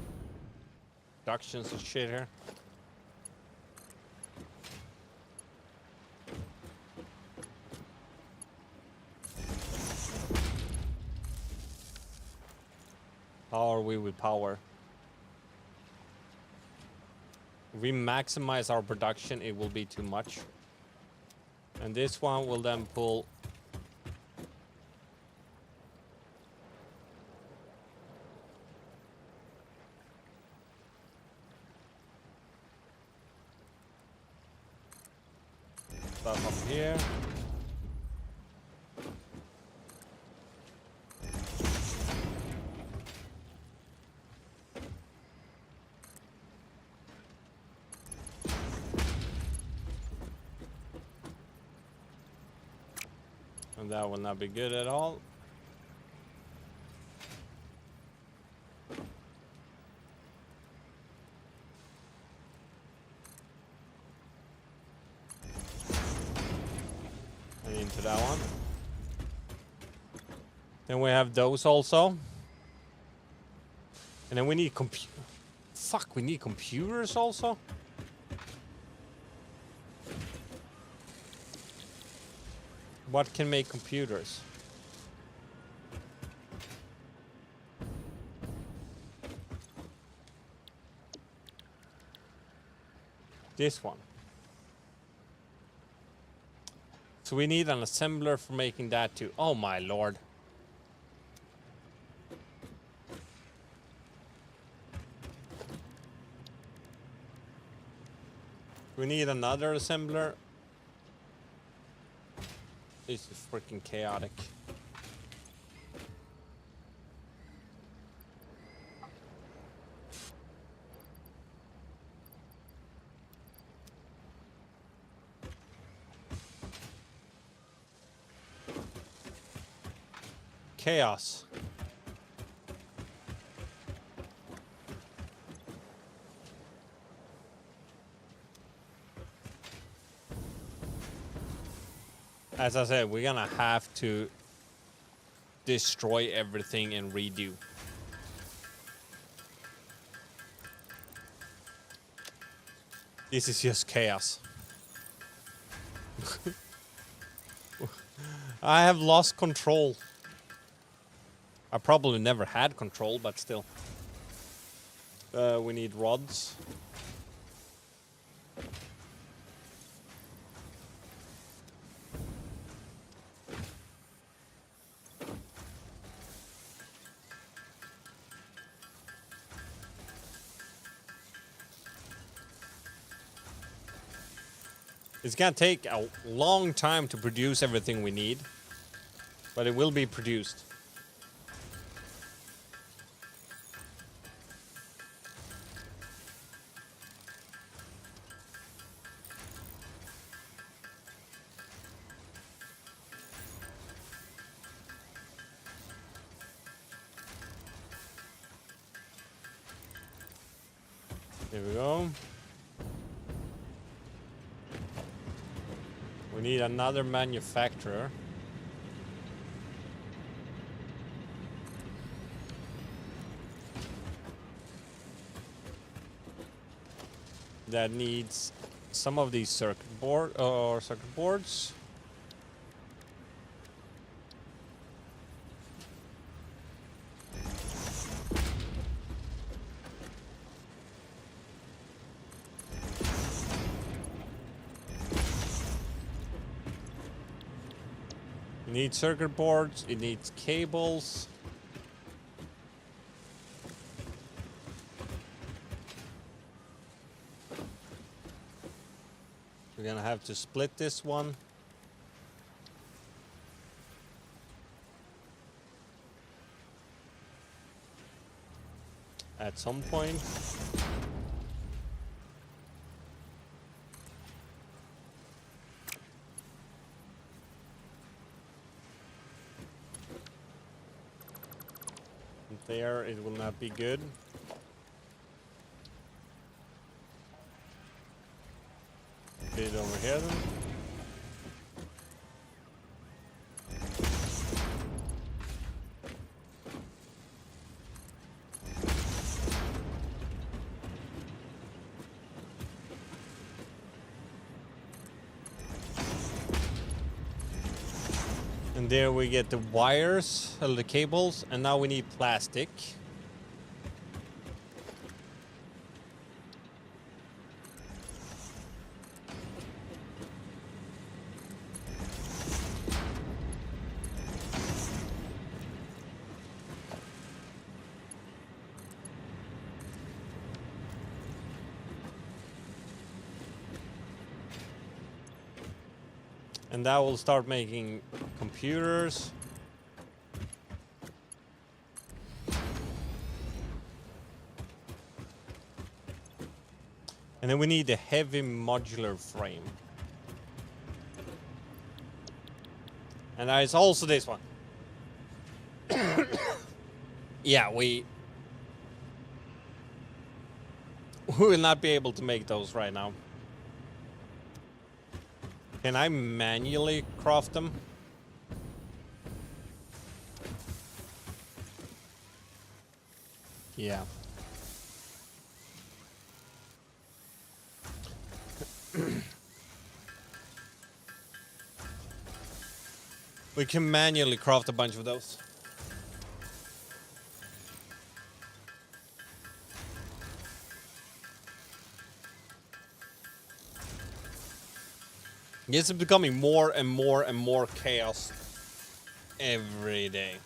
productions and shit here. How are we with power? If we maximize our production, it will be too much. And this one will then pull stuff up here. And that will not be good at all. And into that one. Then we have those also. And then we need we need computers also? What can make computers? This one. So we need an assembler for making that too. Oh my lord. We need another assembler. This is freaking chaotic. Chaos. As I said, we're gonna have to destroy everything and redo. This is just chaos. I have lost control. I probably never had control, but still. We need rods. It's gonna take a long time to produce everything we need, but it will be produced. Here we go. We need another manufacturer. That needs some of these circuit boards. It needs circuit boards, it needs cables. We're gonna have to split this one. At some point. There, it will not be good. Put it over here then. And there we get the wires, the cables, and now we need plastic. And that will start making computers. And then we need a heavy modular frame. And there's also this one. Yeah, we will not be able to make those right now. Can I manually craft them? Yeah. We can manually craft a bunch of those. It's becoming more and more and more chaos every day.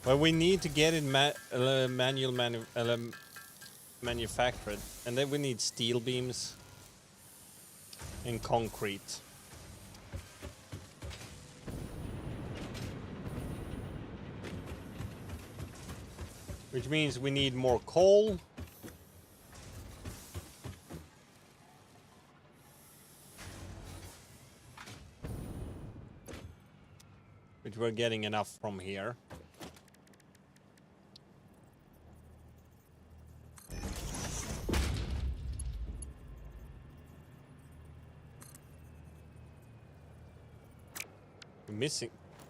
But we need to get it manufactured, and then we need steel beams and concrete. Which means we need more coal. Which we're getting enough from here.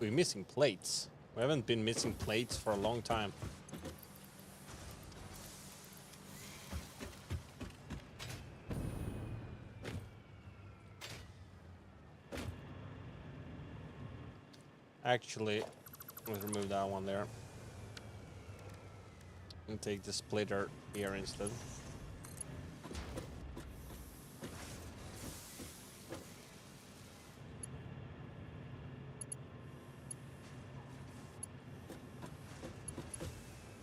We're missing plates. We haven't been missing plates for a long time. Actually, let's remove that one there. And take the splitter here instead.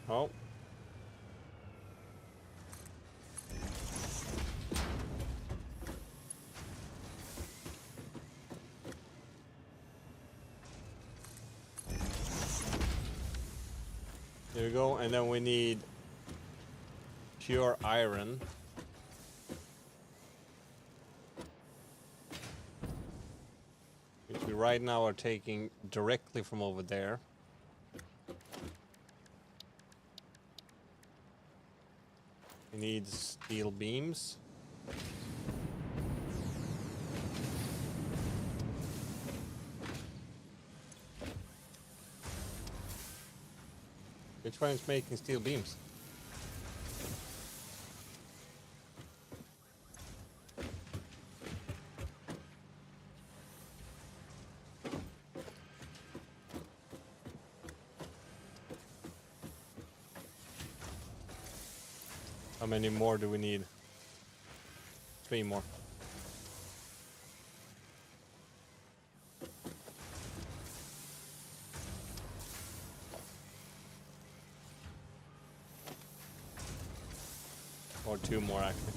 Oh. There we go, and then we need pure iron. Which we right now are taking directly from over there. We need steel beams. Which one is making steel beams? How many more do we need? 3 more. Or 2 more, actually.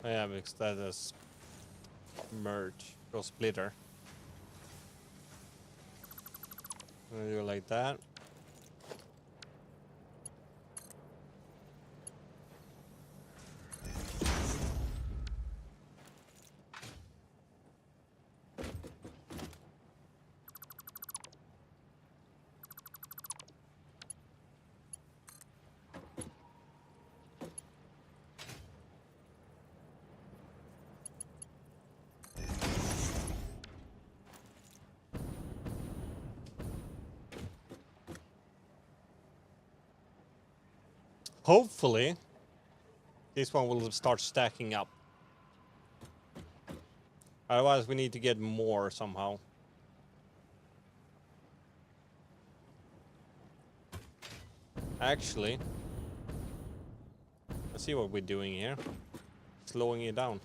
Yeah, because that is merge or splitter. I'm gonna do it like that. Hopefully, this one will start stacking up. Otherwise, we need to get more somehow. Actually, let's see what we're doing here. Slowing it down.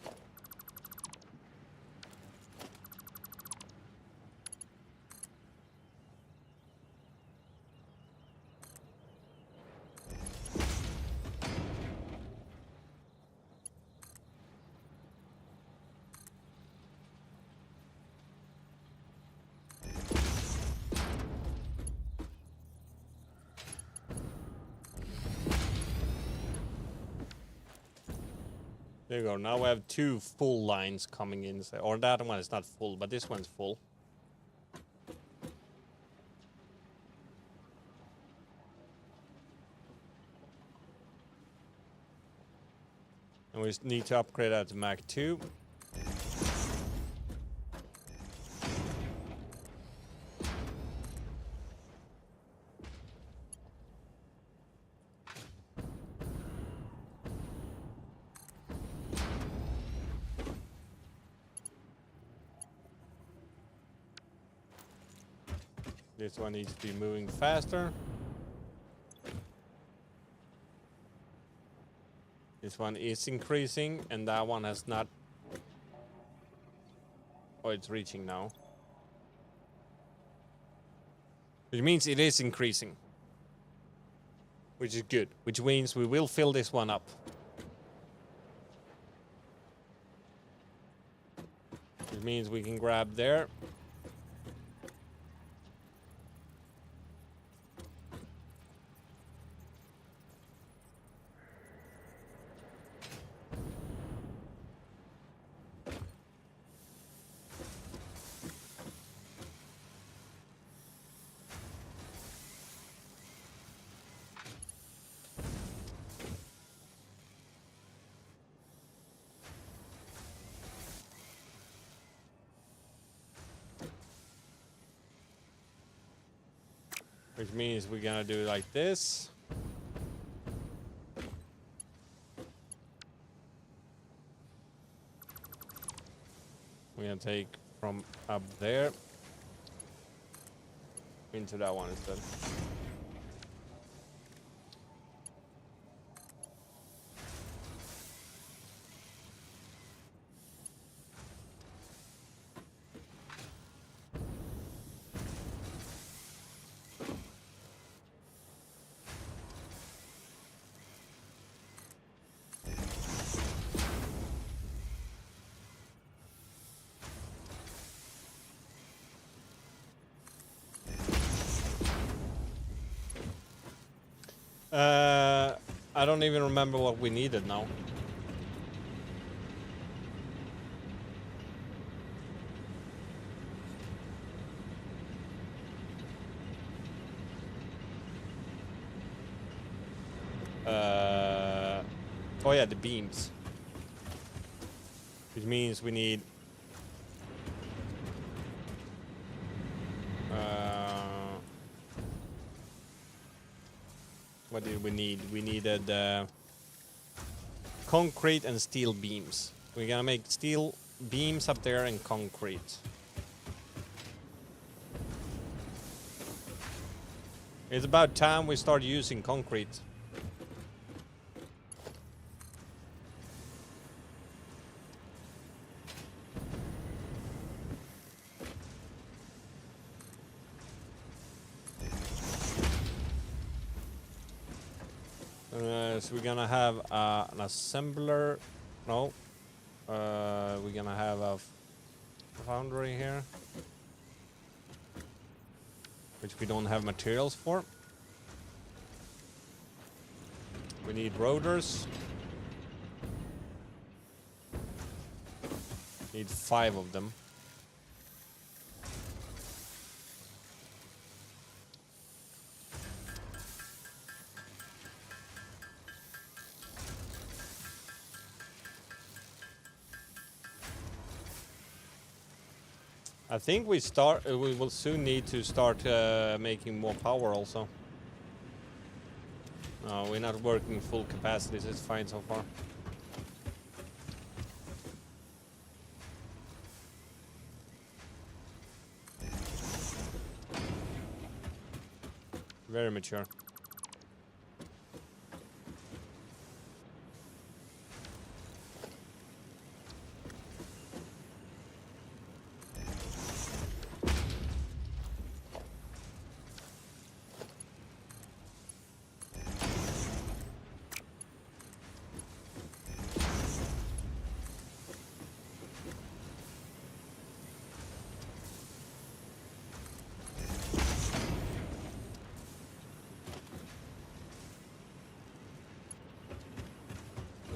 There you go. Now we have 2 full lines coming in. Or that one is not full, but this one's full. And we need to upgrade that to Mach 2. This one needs to be moving faster. This one is increasing, and that one has not. Oh, it's reaching now. Which means it is increasing. Which is good. Which means we will fill this one up. Which means we can grab there. Which means we're gonna do it like this. We're gonna take from up there into that one instead. I don't even remember what we needed now. Oh yeah, the beams. Which means we need... what did we need? We needed concrete and steel beams. We're gonna make steel beams up there and concrete. It's about time we start using concrete. So we're gonna have an assembler. No. We're gonna have a foundry here. Which we don't have materials for. We need rotors. Need 5 of them. I think we will soon need to start making more power also. No, we're not working full capacity, so it's fine so far. Very mature.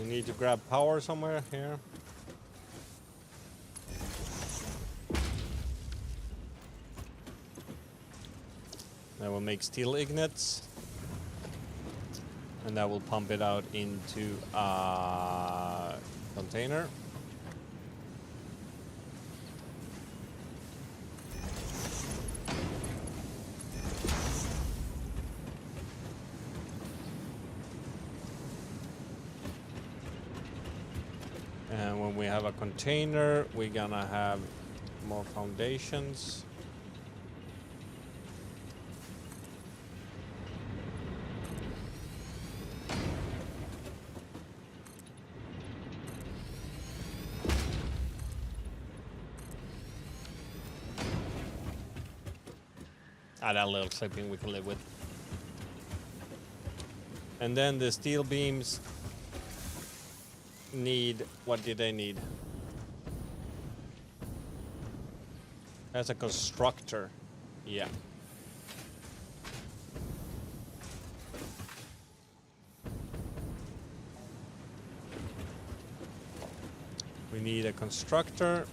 We need to grab power somewhere here. That will make steel ignits. And that will pump it out into a container. And when we have a container, we're gonna have more foundations. That little clipping we can live with. And then the steel beams need, what did they need? As a constructor, yeah. We need a constructor.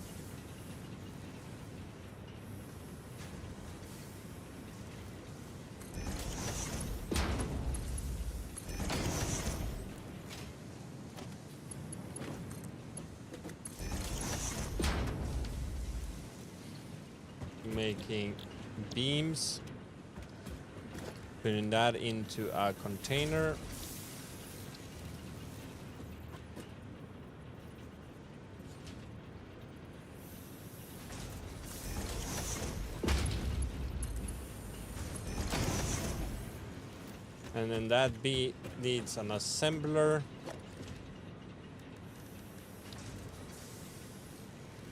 Making beams, putting that into a container. And then that needs an assembler,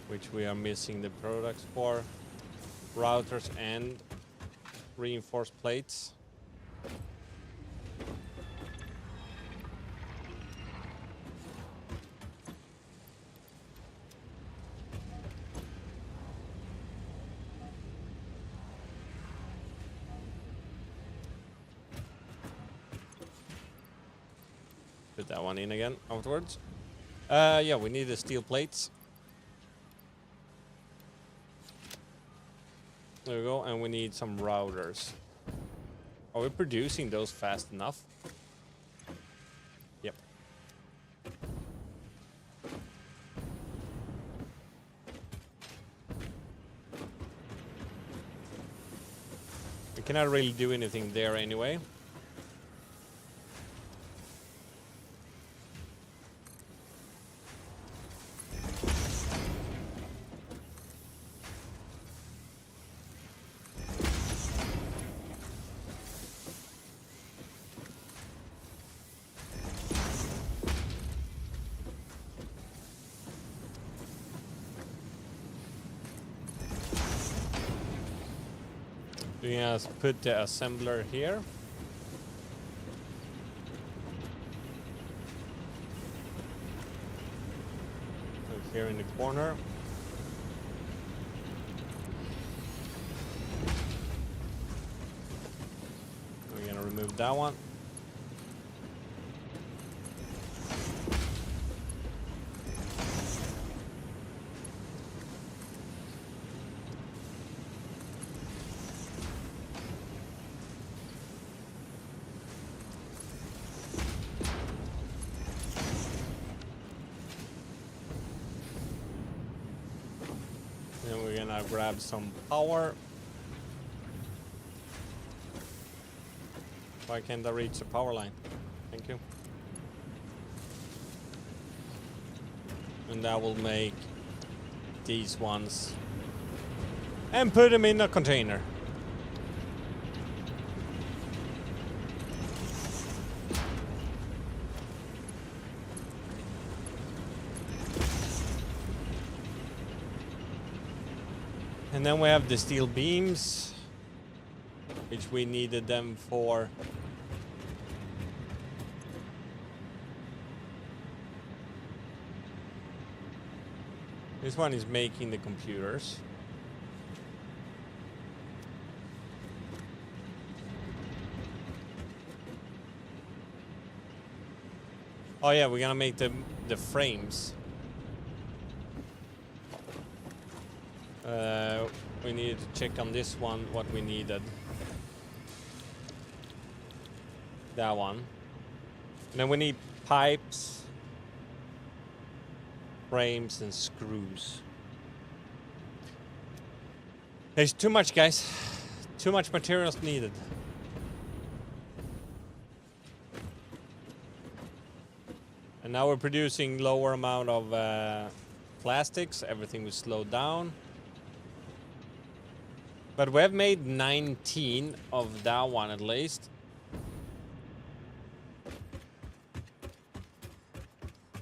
which we are missing the products for. Routers and reinforced plates. Put that one in again afterwards. Yeah, we need the steel plates. There we go, and we need some routers. Are we producing those fast enough? Yep. We cannot really do anything there anyway. We just put the assembler here. Look here in the corner. We're gonna remove that one. Then we're gonna grab some power. Why can't I reach the power line? Thank you. And that will make these ones. And put them in a container. And then we have the steel beams, which we needed them for. This one is making the computers. Oh yeah, we're gonna make the frames. We needed to check on this one what we needed. That one. And then we need pipes, frames, and screws. There's too much, guys. Too much materials needed. And now we're producing lower amount of plastics. Everything will slow down. But we have made 19 of that one at least.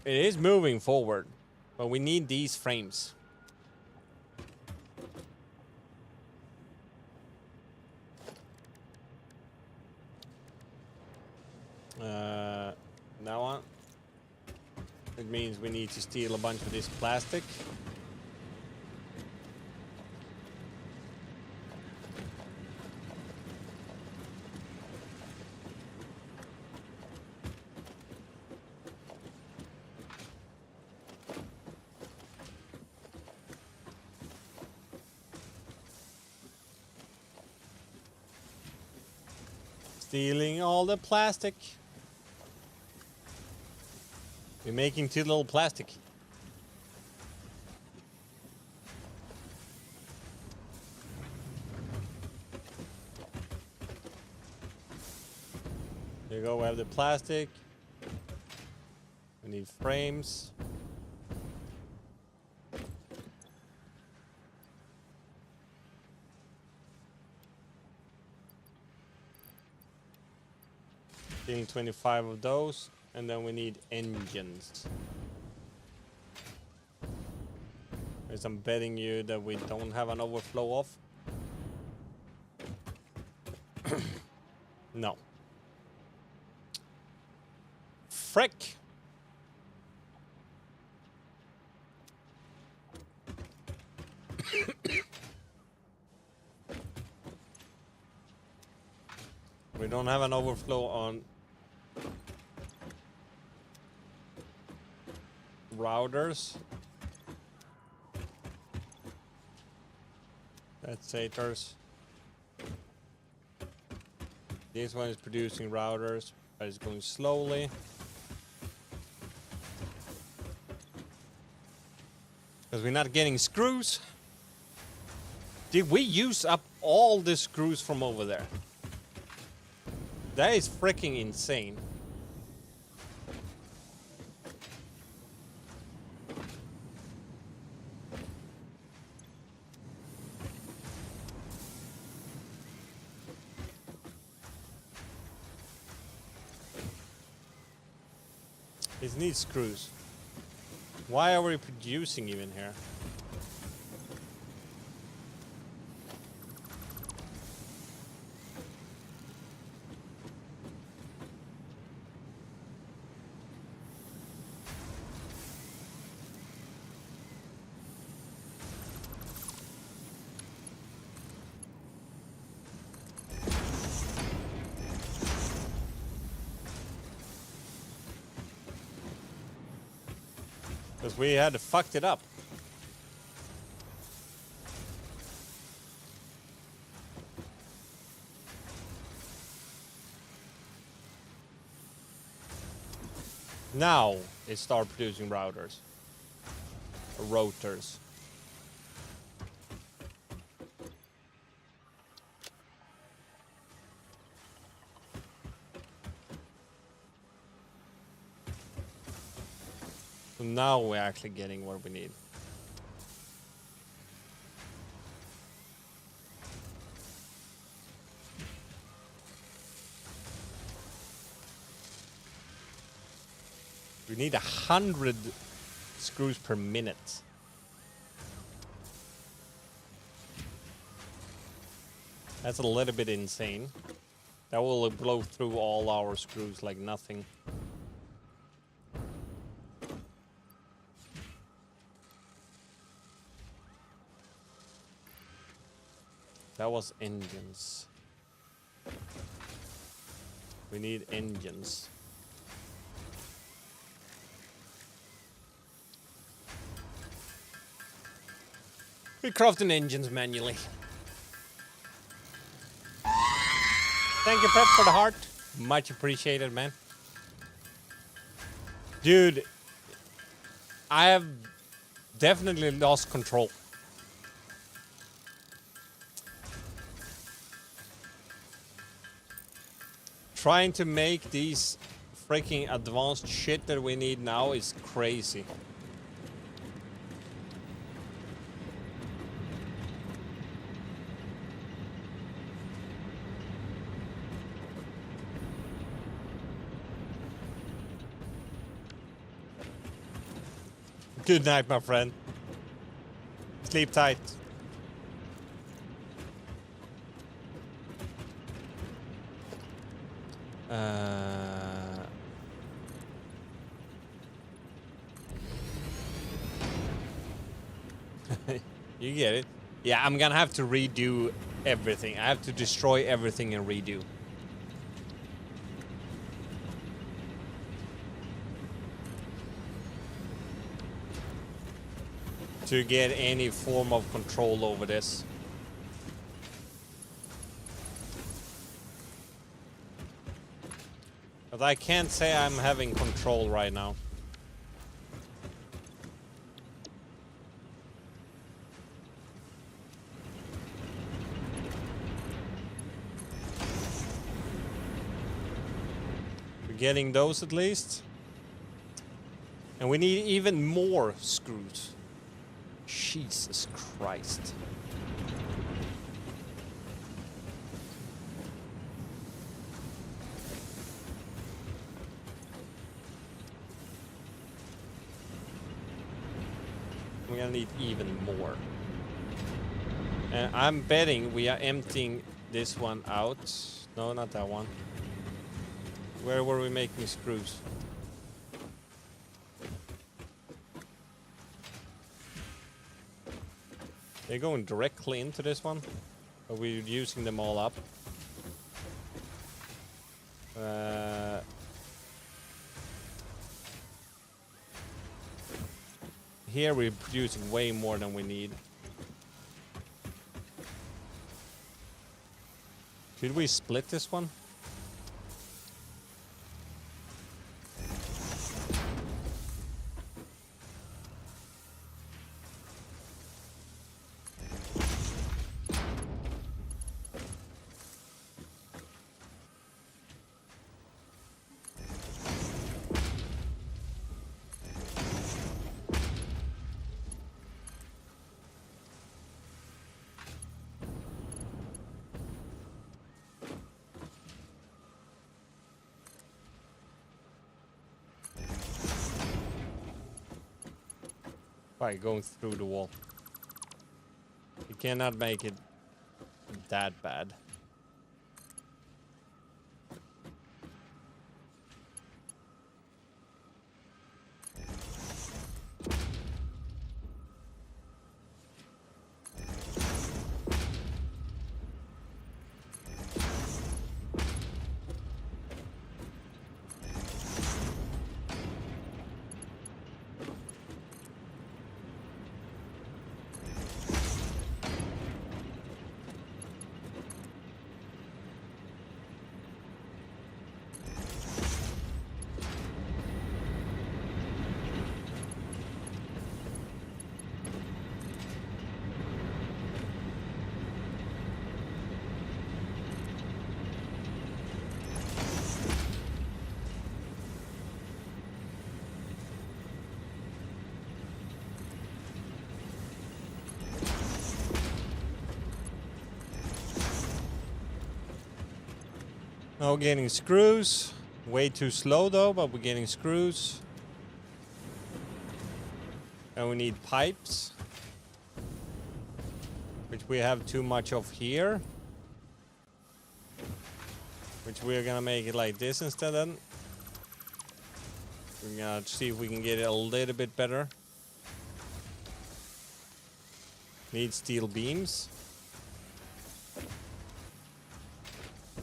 It is moving forward, but we need these frames. That one. It means we need to steal a bunch of this plastic. Stealing all the plastic. We're making too little plastic. There you go, we have the plastic. We need frames. Getting 25 of those, and then we need engines. As I'm betting you that we don't have an overflow of. No. Frick! We don't have an overflow on routers. That's sators. This one is producing routers, but it's going slowly. Because we're not getting screws. Did we use up all the screws from over there? That is freaking insane. It needs screws. Why are we producing even here? Because we had fucked it up. Now it started producing routers. Or rotors. So now we're actually getting what we need. We need 100 screws per minute. That's a little bit insane. That will blow through all our screws like nothing. That was engines. We need engines. We're crafting engines manually. Thank you, Pep, for the heart. Much appreciated, man. Dude, I have definitely lost control. Trying to make these freaking advanced shit that we need now is crazy. Good night, my friend. Sleep tight. You get it? Yeah, I'm gonna have to redo everything. I have to destroy everything and redo. To get any form of control over this. But I can't say I'm having control right now. We're getting those at least. And we need even more screws. Jesus Christ. We're gonna need even more. And I'm betting we are emptying this one out. No, not that one. Where were we making screws? They're going directly into this one? Are we using them all up? here we're producing way more than we need. Could we split this one? By going through the wall. You cannot make it that bad. Now we're getting screws. Way too slow though, but we're getting screws. And we need pipes. Which we have too much of here. Which we're gonna make it like this instead then. We're gonna see if we can get it a little bit better. Need steel beams.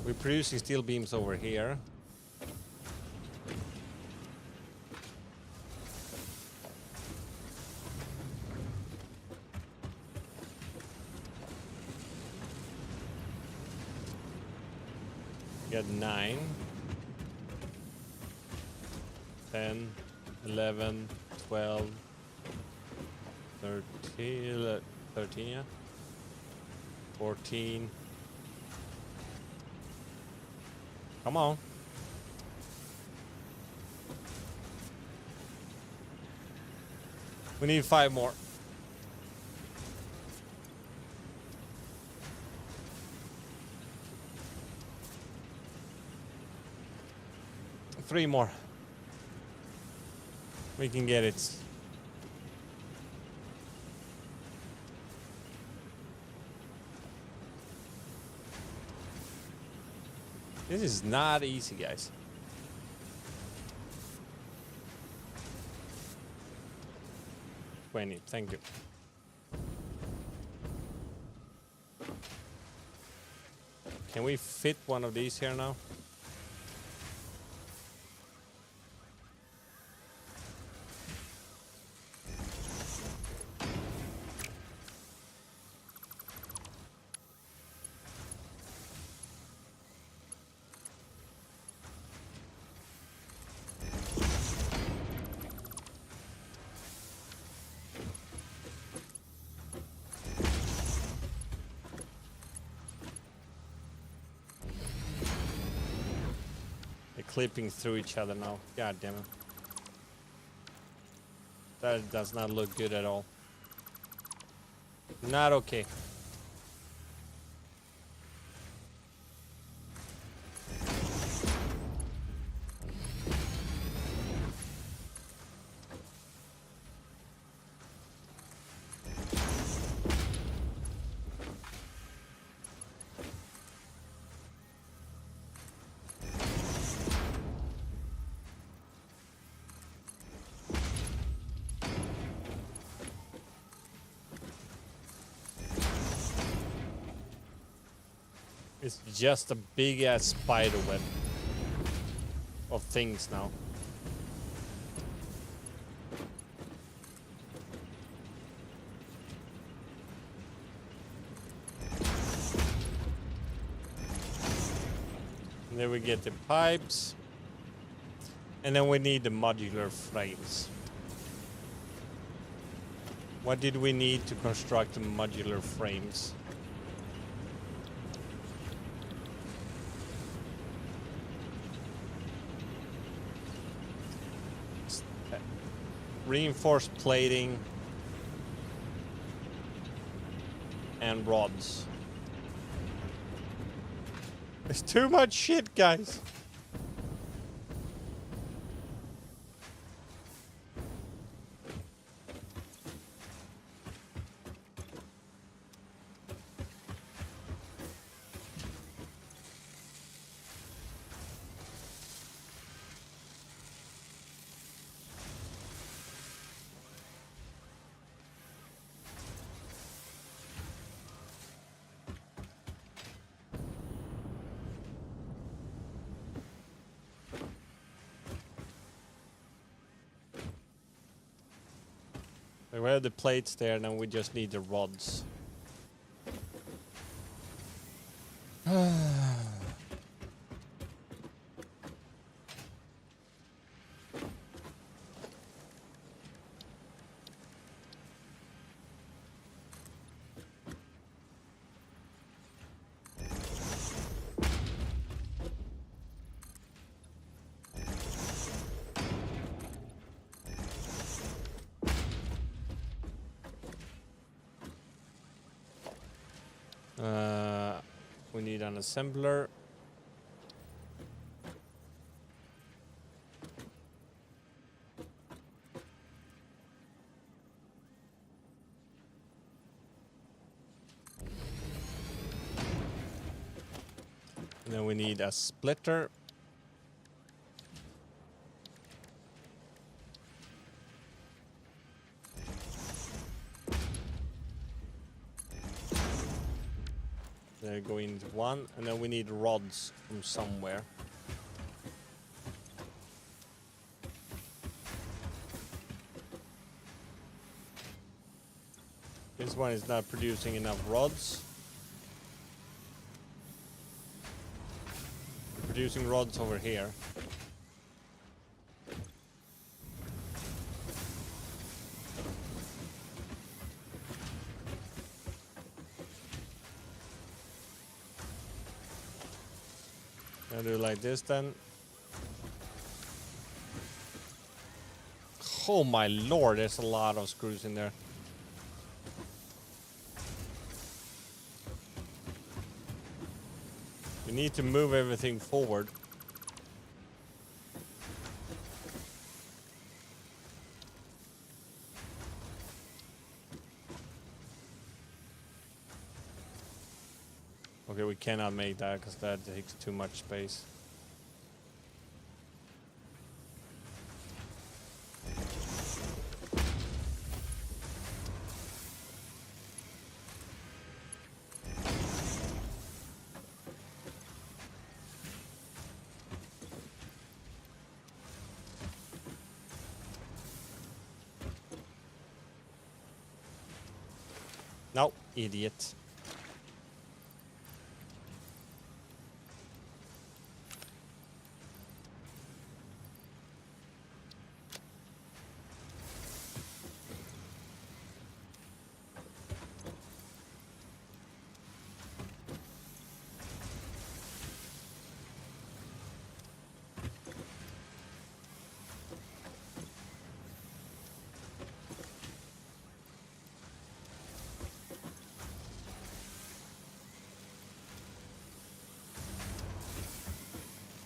We're producing steel beams over here. Got 9, 10, 11, 12, 13, 13, yeah. 14. Come on. We need 5 more. Three more. We can get it. This is not easy, guys. Thank you. Can we fit one of these here now? Clipping through each other now. God damn it. That does not look good at all. Not okay. It's just a big ass spider web of things now. Then we get the pipes. And then we need the modular frames. What did we need to construct the modular frames? Reinforced plating and rods. It's too much shit, guys. We have the plates there, now we just need the rods. We need an assembler. And then we need a splitter. They're going into one, and then we need rods from somewhere. This one is not producing enough rods. We're producing rods over here. I'll do it like this then. Oh my lord, there's a lot of screws in there. We need to move everything forward. Okay, we cannot make that because that takes too much space. No, idiot.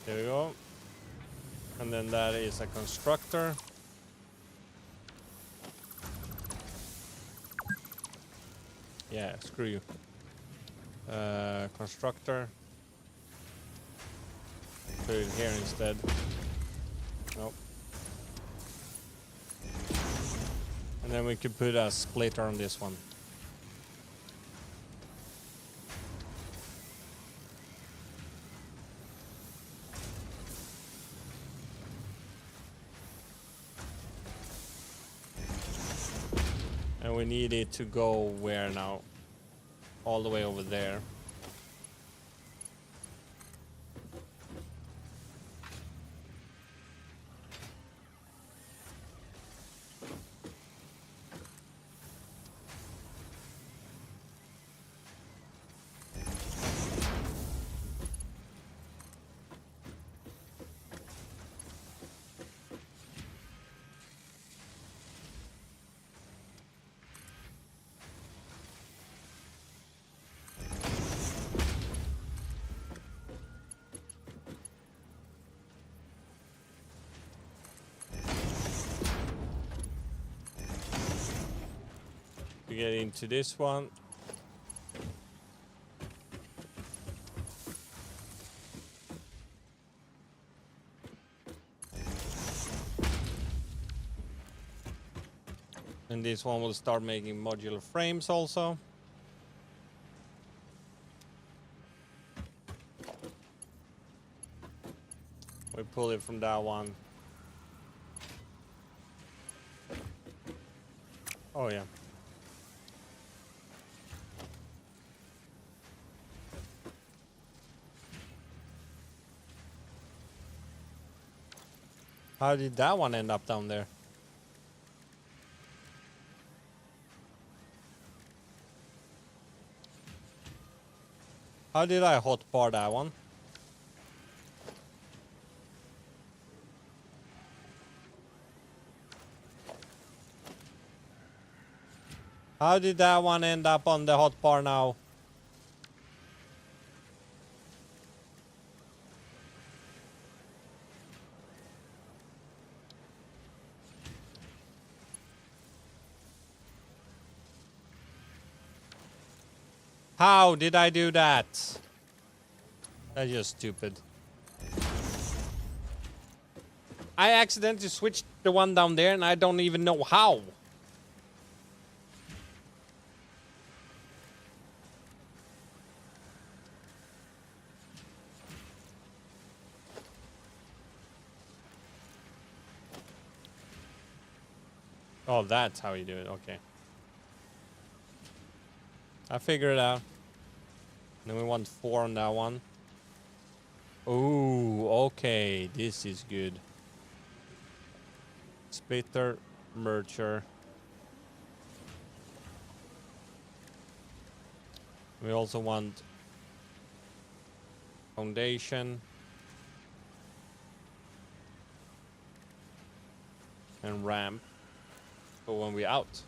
There we go. And then that is a constructor. Yeah, screw you. Constructor. Put it here instead. Nope. And then we could put a splitter on this one. And we need it to go where now? All the way over there. get into this one. And this one will start making modular frames also. We pull it from that one. Oh yeah. How did that one end up down there? How did I hotbar that one? How did that one end up on the hotbar now? How did I do that? That's just stupid. I accidentally switched the one down there and I don't even know how. Oh, that's how you do it. Okay. I figured it out. Then we want 4 on that one. Ooh, okay. This is good. Splitter, merger. We also want foundation. And ramp. For when we're out.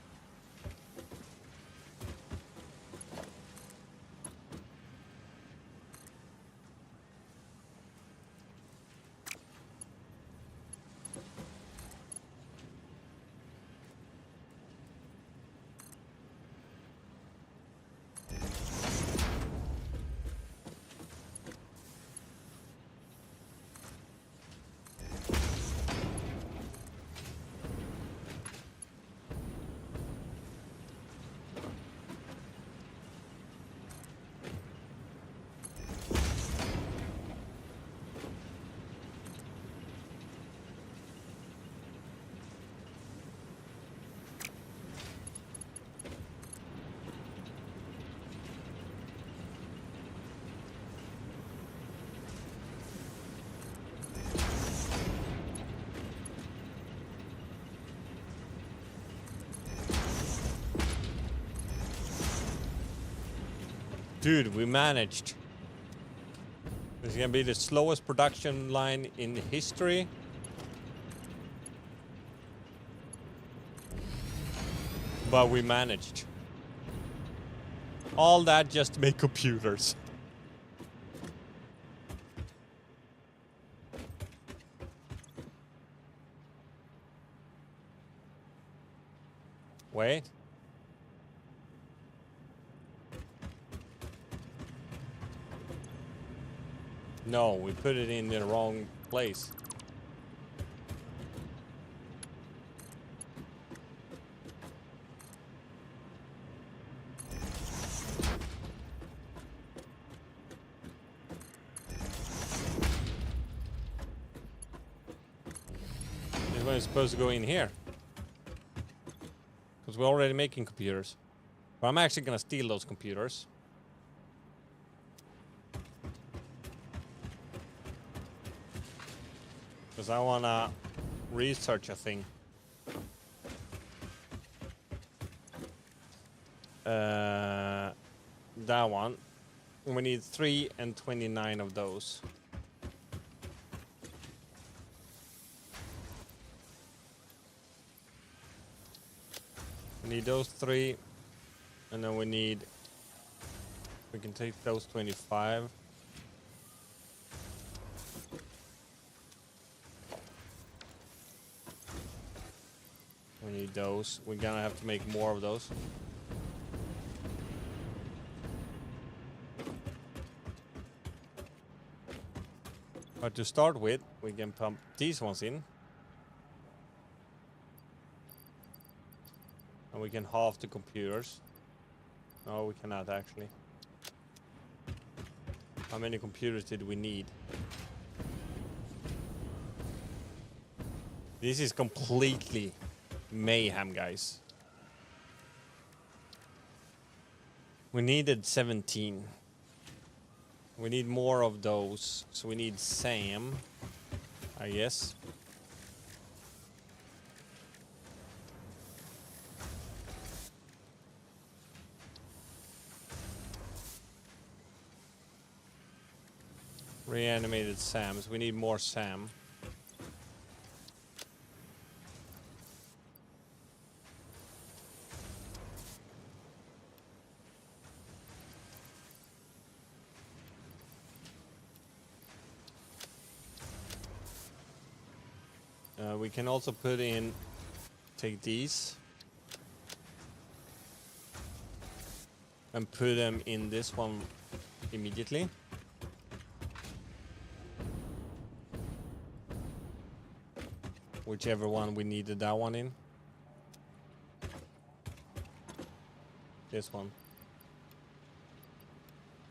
Dude, we managed. This is gonna be the slowest production line in history. But we managed. All that just to make computers. Wait. No, we put it in the wrong place. This one is supposed to go in here. Because we're already making computers. But I'm actually gonna steal those computers. Because I wanna research a thing. That one. We need 3 and 29 of those. We need those 3. And then we need... We can take those 25. We need those. We're gonna have to make more of those. But to start with, we can pump these ones in. And we can halve the computers. No, we cannot actually. How many computers did we need? This is completely mayhem, guys. We needed 17. We need more of those. So we need Sam, I guess. Reanimated Sams. We need more Sam. We can also put in, take these and put them in this one immediately. Whichever one we needed that one in. This one.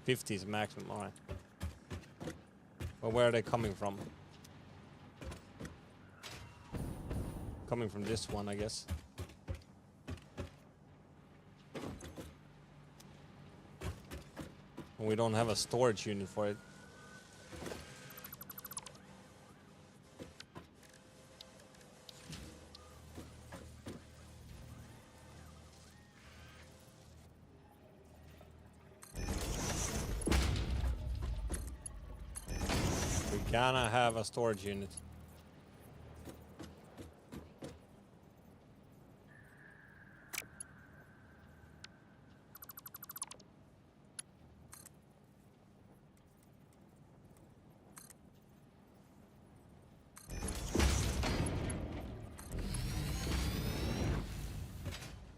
50 is maximum, alright. But where are they coming from? Coming from this one, I guess. And we don't have a storage unit for it. We gotta have a storage unit.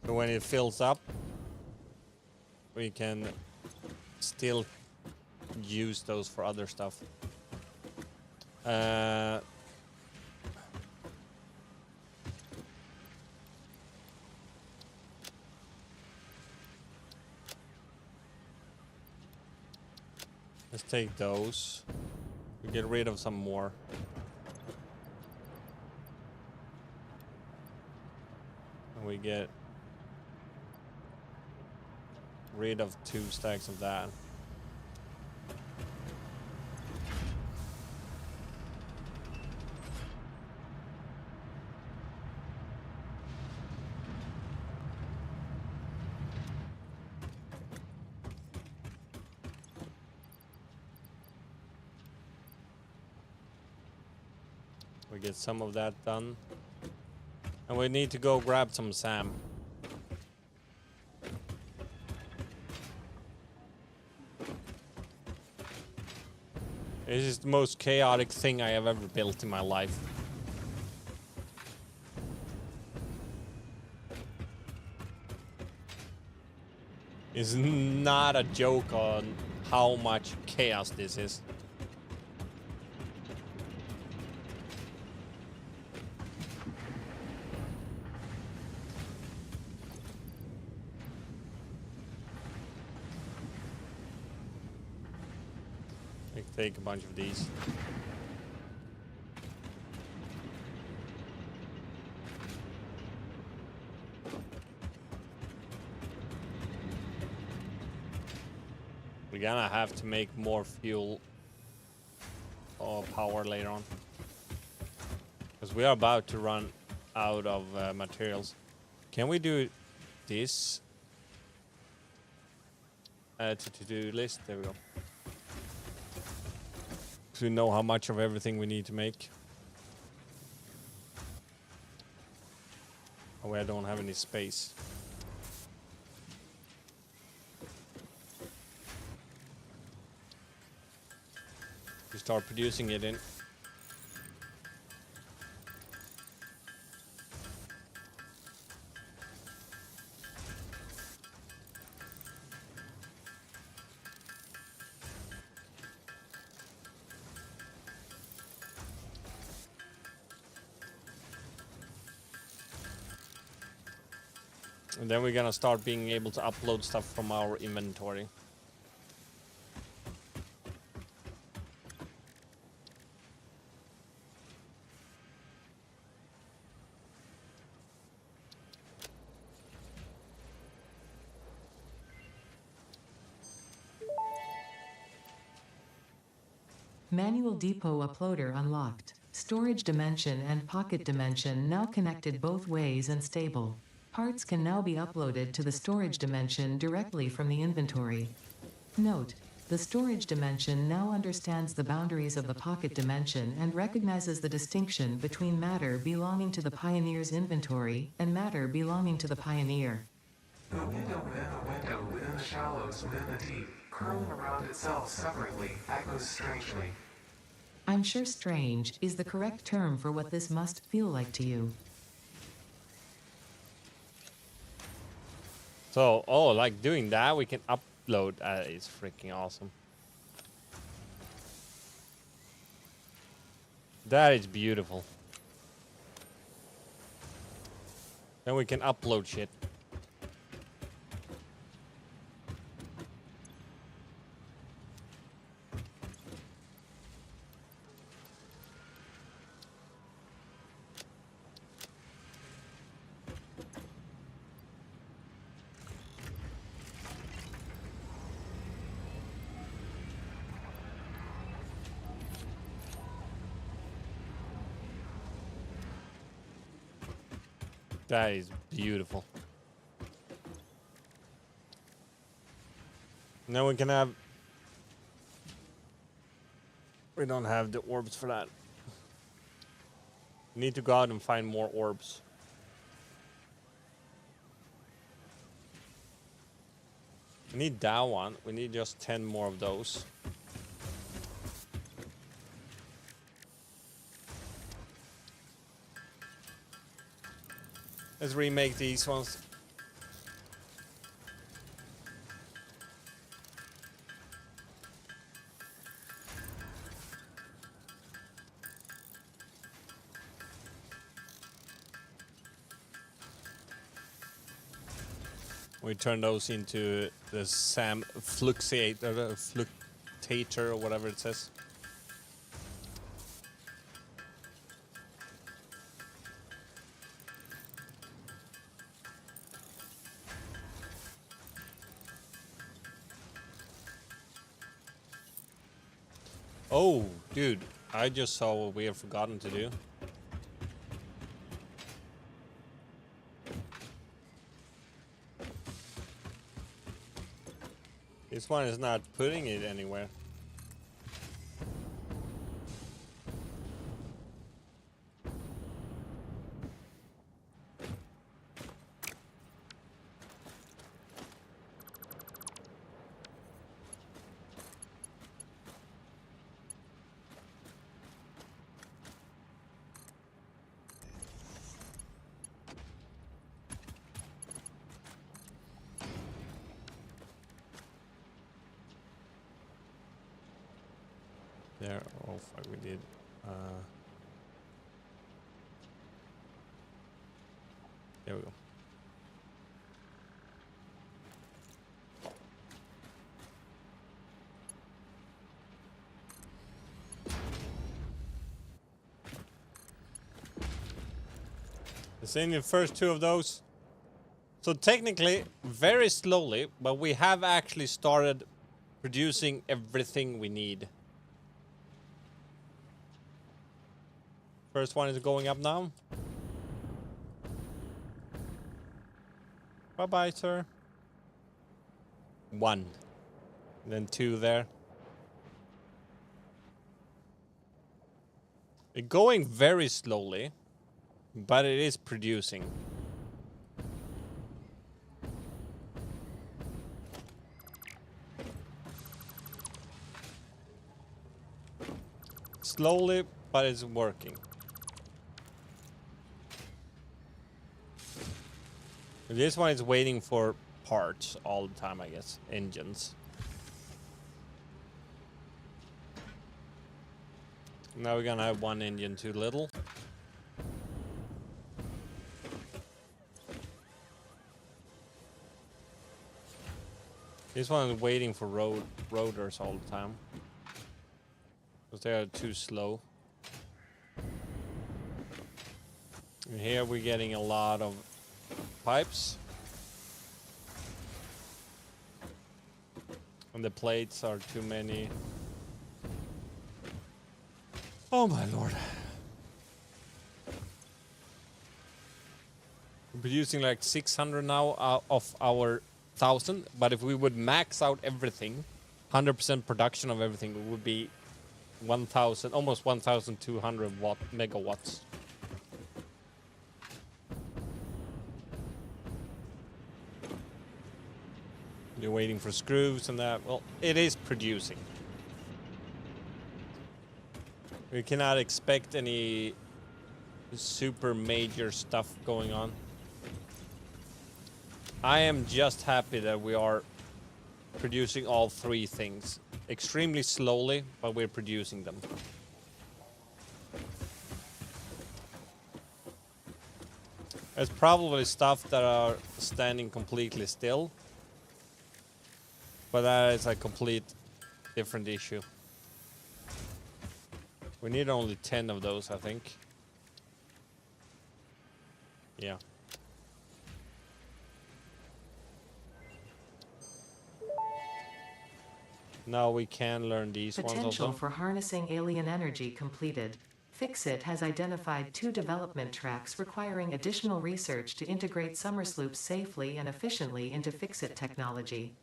So when it fills up, we can still use those for other stuff. Let's take those. We get rid of some more. And we get rid of 2 stacks of that. We get some of that done. And we need to go grab some Sam. This is the most chaotic thing I have ever built in my life. It's not a joke on how much chaos this is. Take a bunch of these. We're gonna have to make more fuel or power later on. Because we are about to run out of materials. Can we do this? Add to to-do list. There we go. To know how much of everything we need to make. Oh, I don't have any space. We start producing it in. And then we're gonna start being able to upload stuff from our inventory. Manual depot uploader unlocked. Storage dimension and pocket dimension now connected both ways and stable. Parts can now be uploaded to the storage dimension directly from the inventory. Note: the storage dimension now understands the boundaries of the pocket dimension and recognizes the distinction between matter belonging to the Pioneer's inventory and matter belonging to the Pioneer. The window within the window within the shallows within the deep, curling around itself separately, echoes strangely. I'm sure strange is the correct term for what this must feel like to you. So, oh, like doing that, we can upload. It's freaking awesome. That is beautiful. Then we can upload shit. That is beautiful. Now we can have... We don't have the orbs for that. We need to go out and find more orbs. We need that one. We need just 10 more of those. Let's remake these ones. We turn those into the SAM fluctator or whatever it says. Oh, dude, I just saw what we have forgotten to do. This one is not putting it anywhere. There, oh fuck, we did. There we go. It's in the first two of those. So technically, very slowly, but we have actually started producing everything we need. First one is going up now. Bye-bye, sir. One. And then two there. It's going very slowly, but it is producing. Slowly, but it's working. This one is waiting for parts all the time, I guess. Engines. Now we're gonna have one engine too little. This one is waiting for rotors all the time. Because they are too slow. And here we're getting a lot of pipes. And the plates are too many. Oh my lord. We're producing like 600 now of our 1,000. But if we would max out everything, 100% production of everything, it would be 1,000, almost 1,200 megawatts. You're waiting for screws and that. Well, it is producing. We cannot expect any super major stuff going on. I am just happy that we are producing all three things. Extremely slowly, but we're producing them. There's probably stuff that are standing completely still. But that is a complete different issue. We need only 10 of those, I think. Yeah. Now we can learn these ones also. Potential for harnessing alien energy completed. Fixit has identified 2 development tracks requiring additional research to integrate Somersloops safely and efficiently into Fixit technology.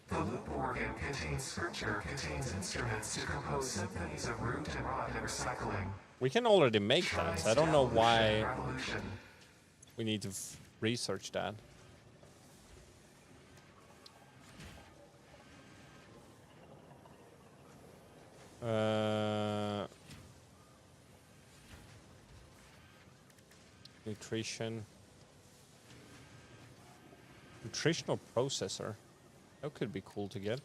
The loop organ contains scripture, contains instruments to compose symphonies of root and rot and recycling. We can already make that, so I don't know why Revolution. we need to research that. Nutrition. Nutritional processor. That could be cool to get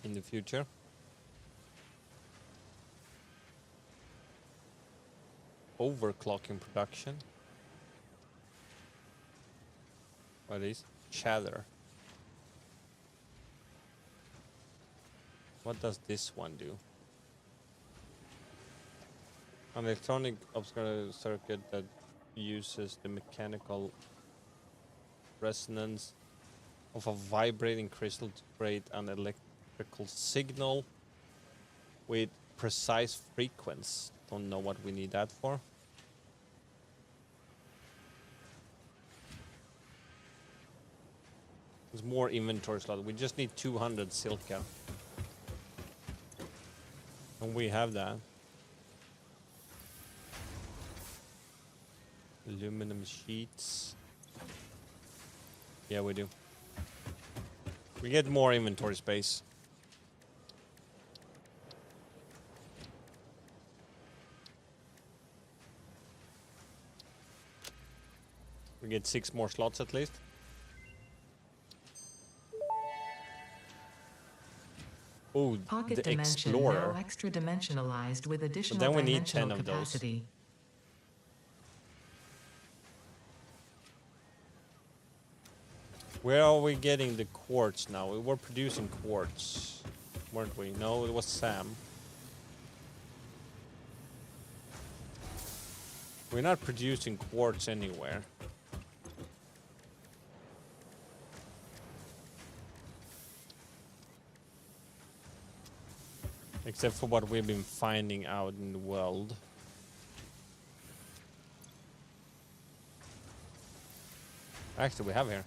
in the future. Overclocking production. What is? Chatter. What does this one do? An electronic obscure circuit that uses the mechanical resonance of a vibrating crystal to create an electrical signal with precise frequency. Don't know what we need that for. There's more inventory slot. We just need 200 silica. And we have that. Aluminum sheets. Yeah, we do. We get more inventory space. We get 6 more slots at least. Oh, Pocket the dimension Explorer. now extra dimensionalized with additional then we need dimensional 10 of those. capacity. Where are we getting the quartz now? We were producing quartz, weren't we? No, it was Sam. We're not producing quartz anywhere. Except for what we've been finding out in the world. Actually, we have here.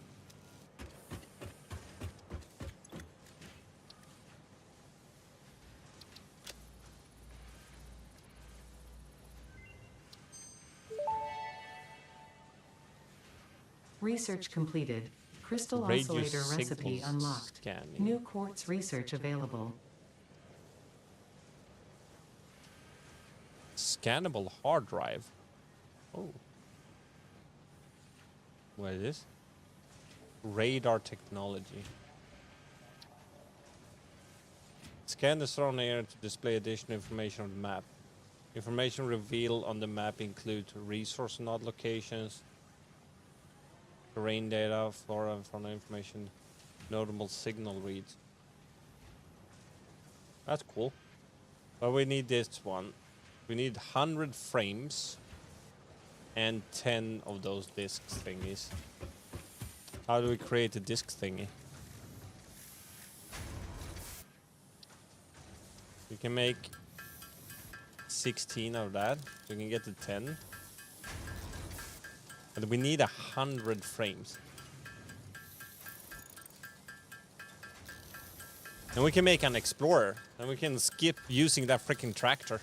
Research completed. Crystal Radio oscillator recipe signals unlocked. scanning. New quartz research available. Scannable hard drive. Oh. What is this? Radar technology. Scan the surrounding area to display additional information on the map. Information revealed on the map include resource node locations, terrain data, flora and fauna information, Notable signal reads. That's cool. But we need this one. We need 100 frames and 10 of those disc thingies. How do we create a disc thingy? We can make 16 of that. So we can get to 10. But we need 100 frames. And we can make an explorer. And we can skip using that freaking tractor.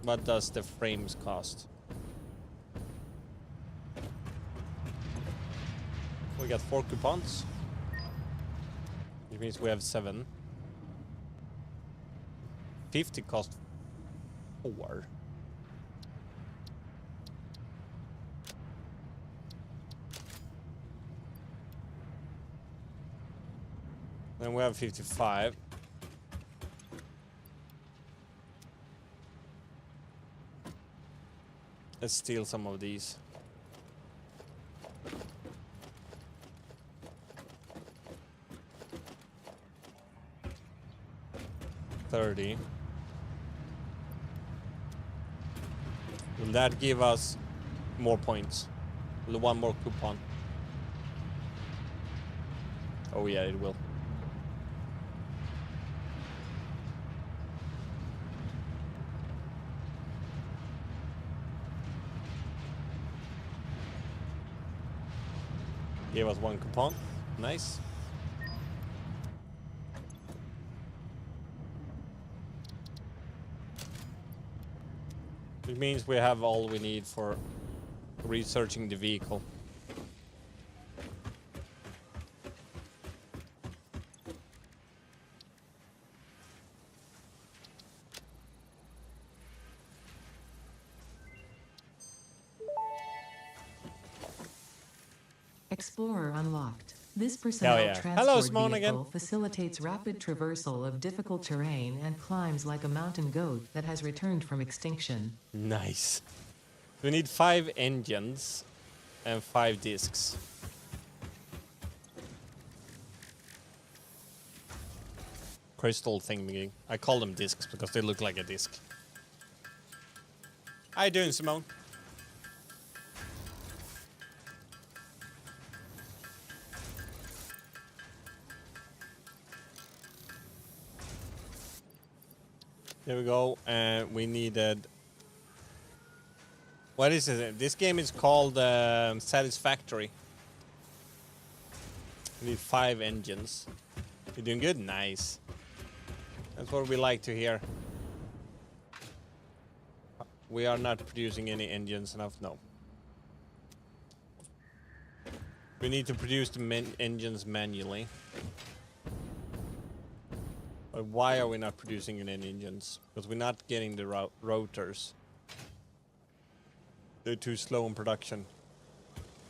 What does the frames cost? We got 4 coupons. Which means we have 7. 50 cost 4. Then we have 55. Let's steal some of these. $30. Will that give us more points? Will one more coupon? Oh yeah, it will. Gave us 1 coupon. Nice. Which means we have all we need for researching the vehicle. Explorer unlocked. This personnel yeah. transport Hello, Simone vehicle again. facilitates rapid traversal of difficult terrain and climbs like a mountain goat that has returned from extinction. Nice. We need 5 engines and 5 discs. Crystal thingy. I call them discs because they look like a disc. How you doing, Simone? There we go. We needed... What is it? This game is called Satisfactory. We need 5 engines. You're doing good? Nice. That's what we like to hear. We are not producing any engines enough, no. We need to produce the engines manually. But why are we not producing any engines? Because we're not getting the rotors. They're too slow in production.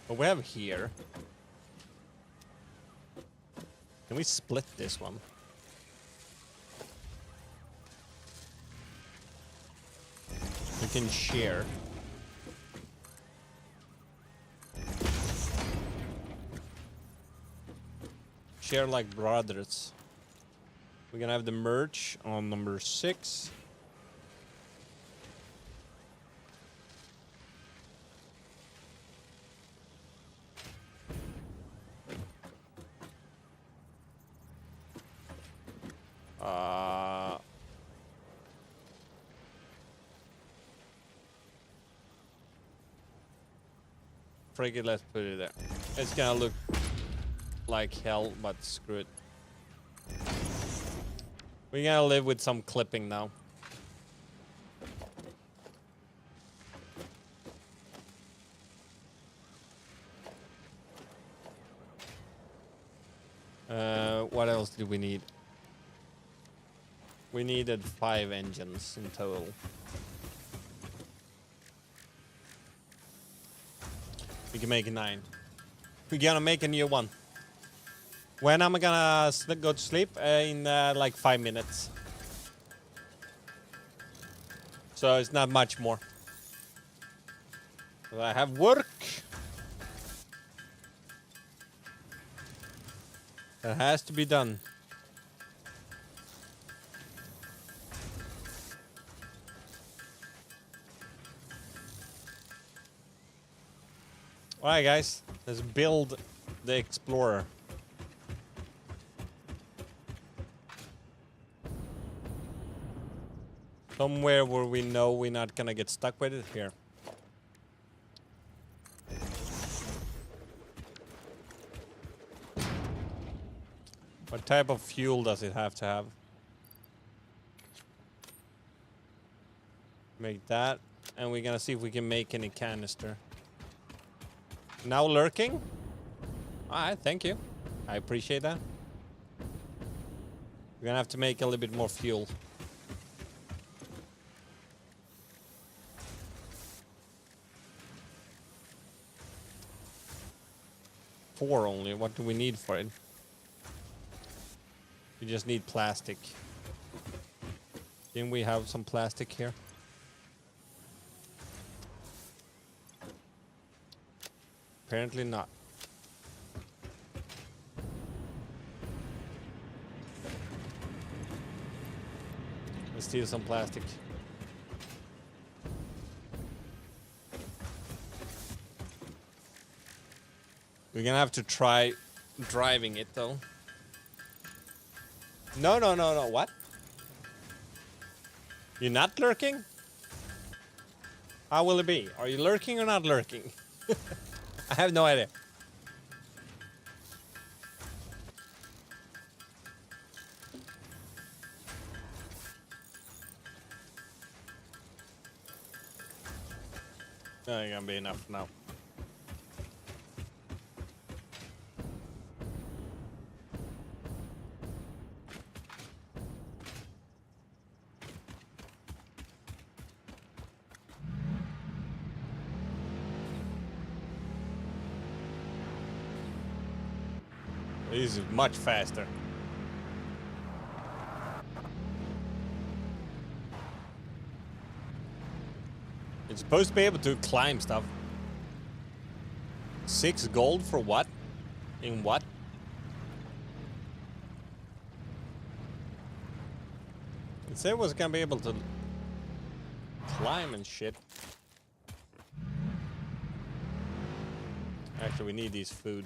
But we have here. Can we split this one? We can share. Share like brothers. We're gonna have the merch on number 6. Frig it, let's put it there. It's gonna look like hell, but screw it. We're gonna live with some clipping now. What else do we need? We needed 5 engines in total. We can make 9. We're gonna make a new one. When am I gonna go to sleep? In like 5 minutes. So it's not much more. But I have work. That has to be done. Alright guys, let's build the Explorer. Somewhere where we know we're not gonna get stuck with it here. What type of fuel does it have to have? Make that, and we're gonna see if we can make any canister. Now lurking? Alright, thank you. I appreciate that. We're gonna have to make a little bit more fuel. Four only. What do we need for it? We just need plastic. Didn't we have some plastic here? Apparently not. Let's steal some plastic. We're gonna have to try driving it though. No, no, no, no. What? You're not lurking? How will it be? Are you lurking or not lurking? I have no idea. No, ain't gonna be enough now. This is much faster. It's supposed to be able to climb stuff. 6 gold for what? In what? It said it was gonna be able to climb and shit. Actually, we need these food.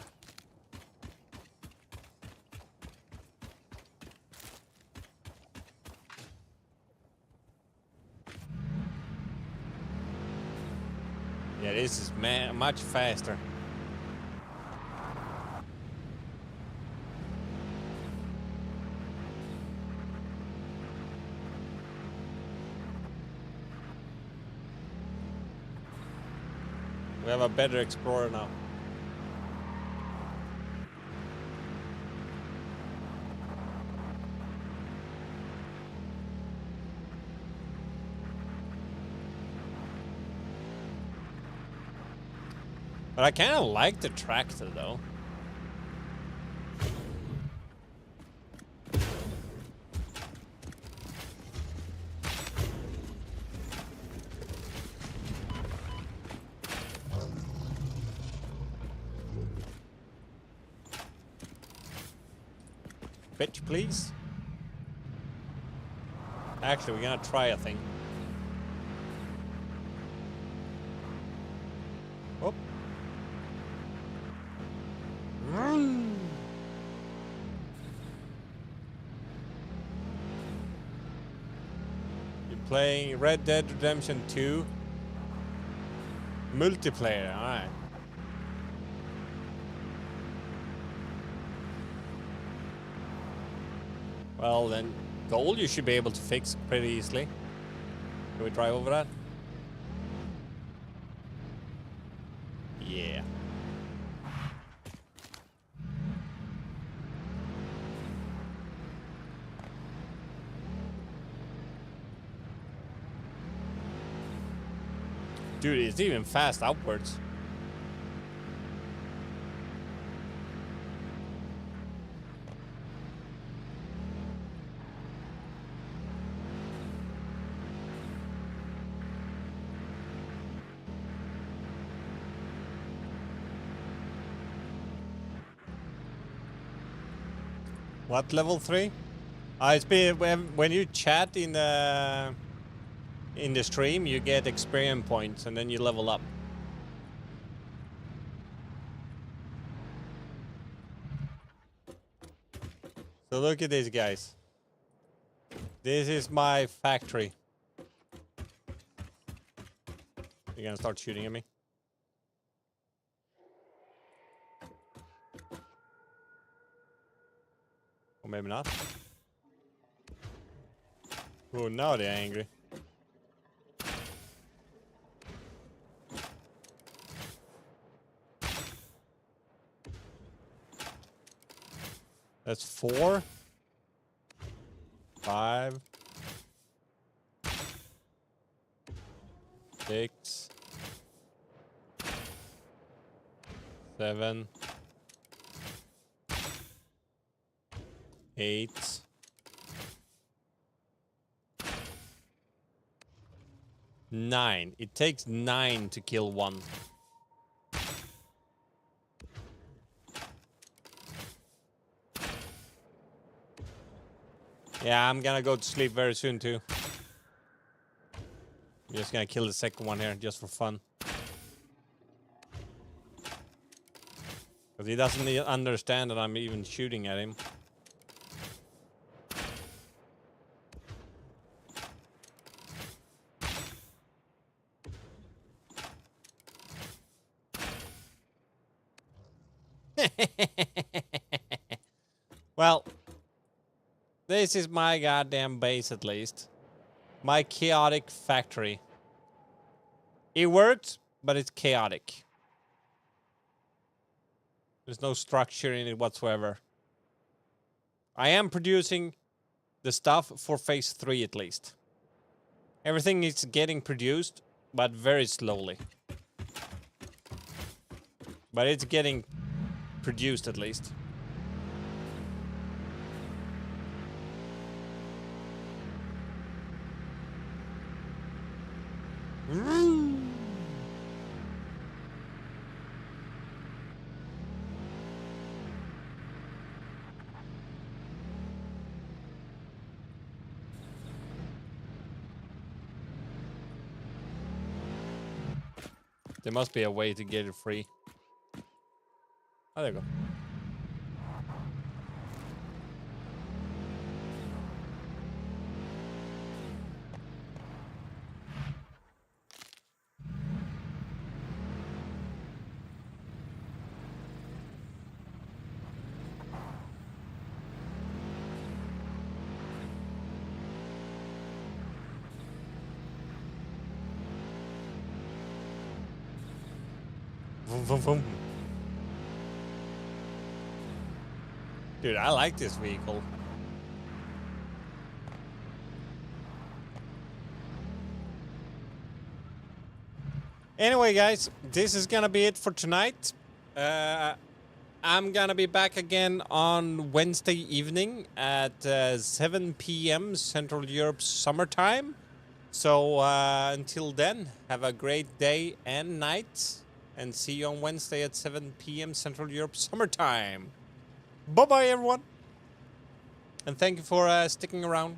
Yeah, this is much faster. We have a better Explorer now. But I kind of like the tractor, though. Bitch, please. Actually, we're gonna try a thing. Oh. You're playing Red Dead Redemption 2 multiplayer, alright. Well then, gold you should be able to fix pretty easily. Can we drive over that? Yeah. Dude, it's even fast upwards. What level 3? It's been when you chat in the stream, you get experience points and then you level up. So look at these guys. This is my factory. You're gonna start shooting at me? Or maybe not. Oh, now they're angry. That's 4, 5, 6, 7, 8, 9. It takes 9 to kill one. Yeah, I'm gonna go to sleep very soon too. I'm just gonna kill the second one here, just for fun. Because he doesn't understand that I'm even shooting at him. Well, this is my goddamn base at least. My chaotic factory. It works, but it's chaotic. There's no structure in it whatsoever. I am producing the stuff for phase 3 at least. Everything is getting produced, but very slowly. But it's getting produced at least. There must be a way to get it free. Oh, there you go. Vroom, vroom, vroom. Dude, I like this vehicle. Anyway, guys, this is gonna be it for tonight. I'm gonna be back again on Wednesday evening at 7 p.m. Central Europe summertime. So until then, have a great day and night. And see you on Wednesday at 7 p.m. Central Europe summertime. Bye-bye, everyone. And thank you for sticking around.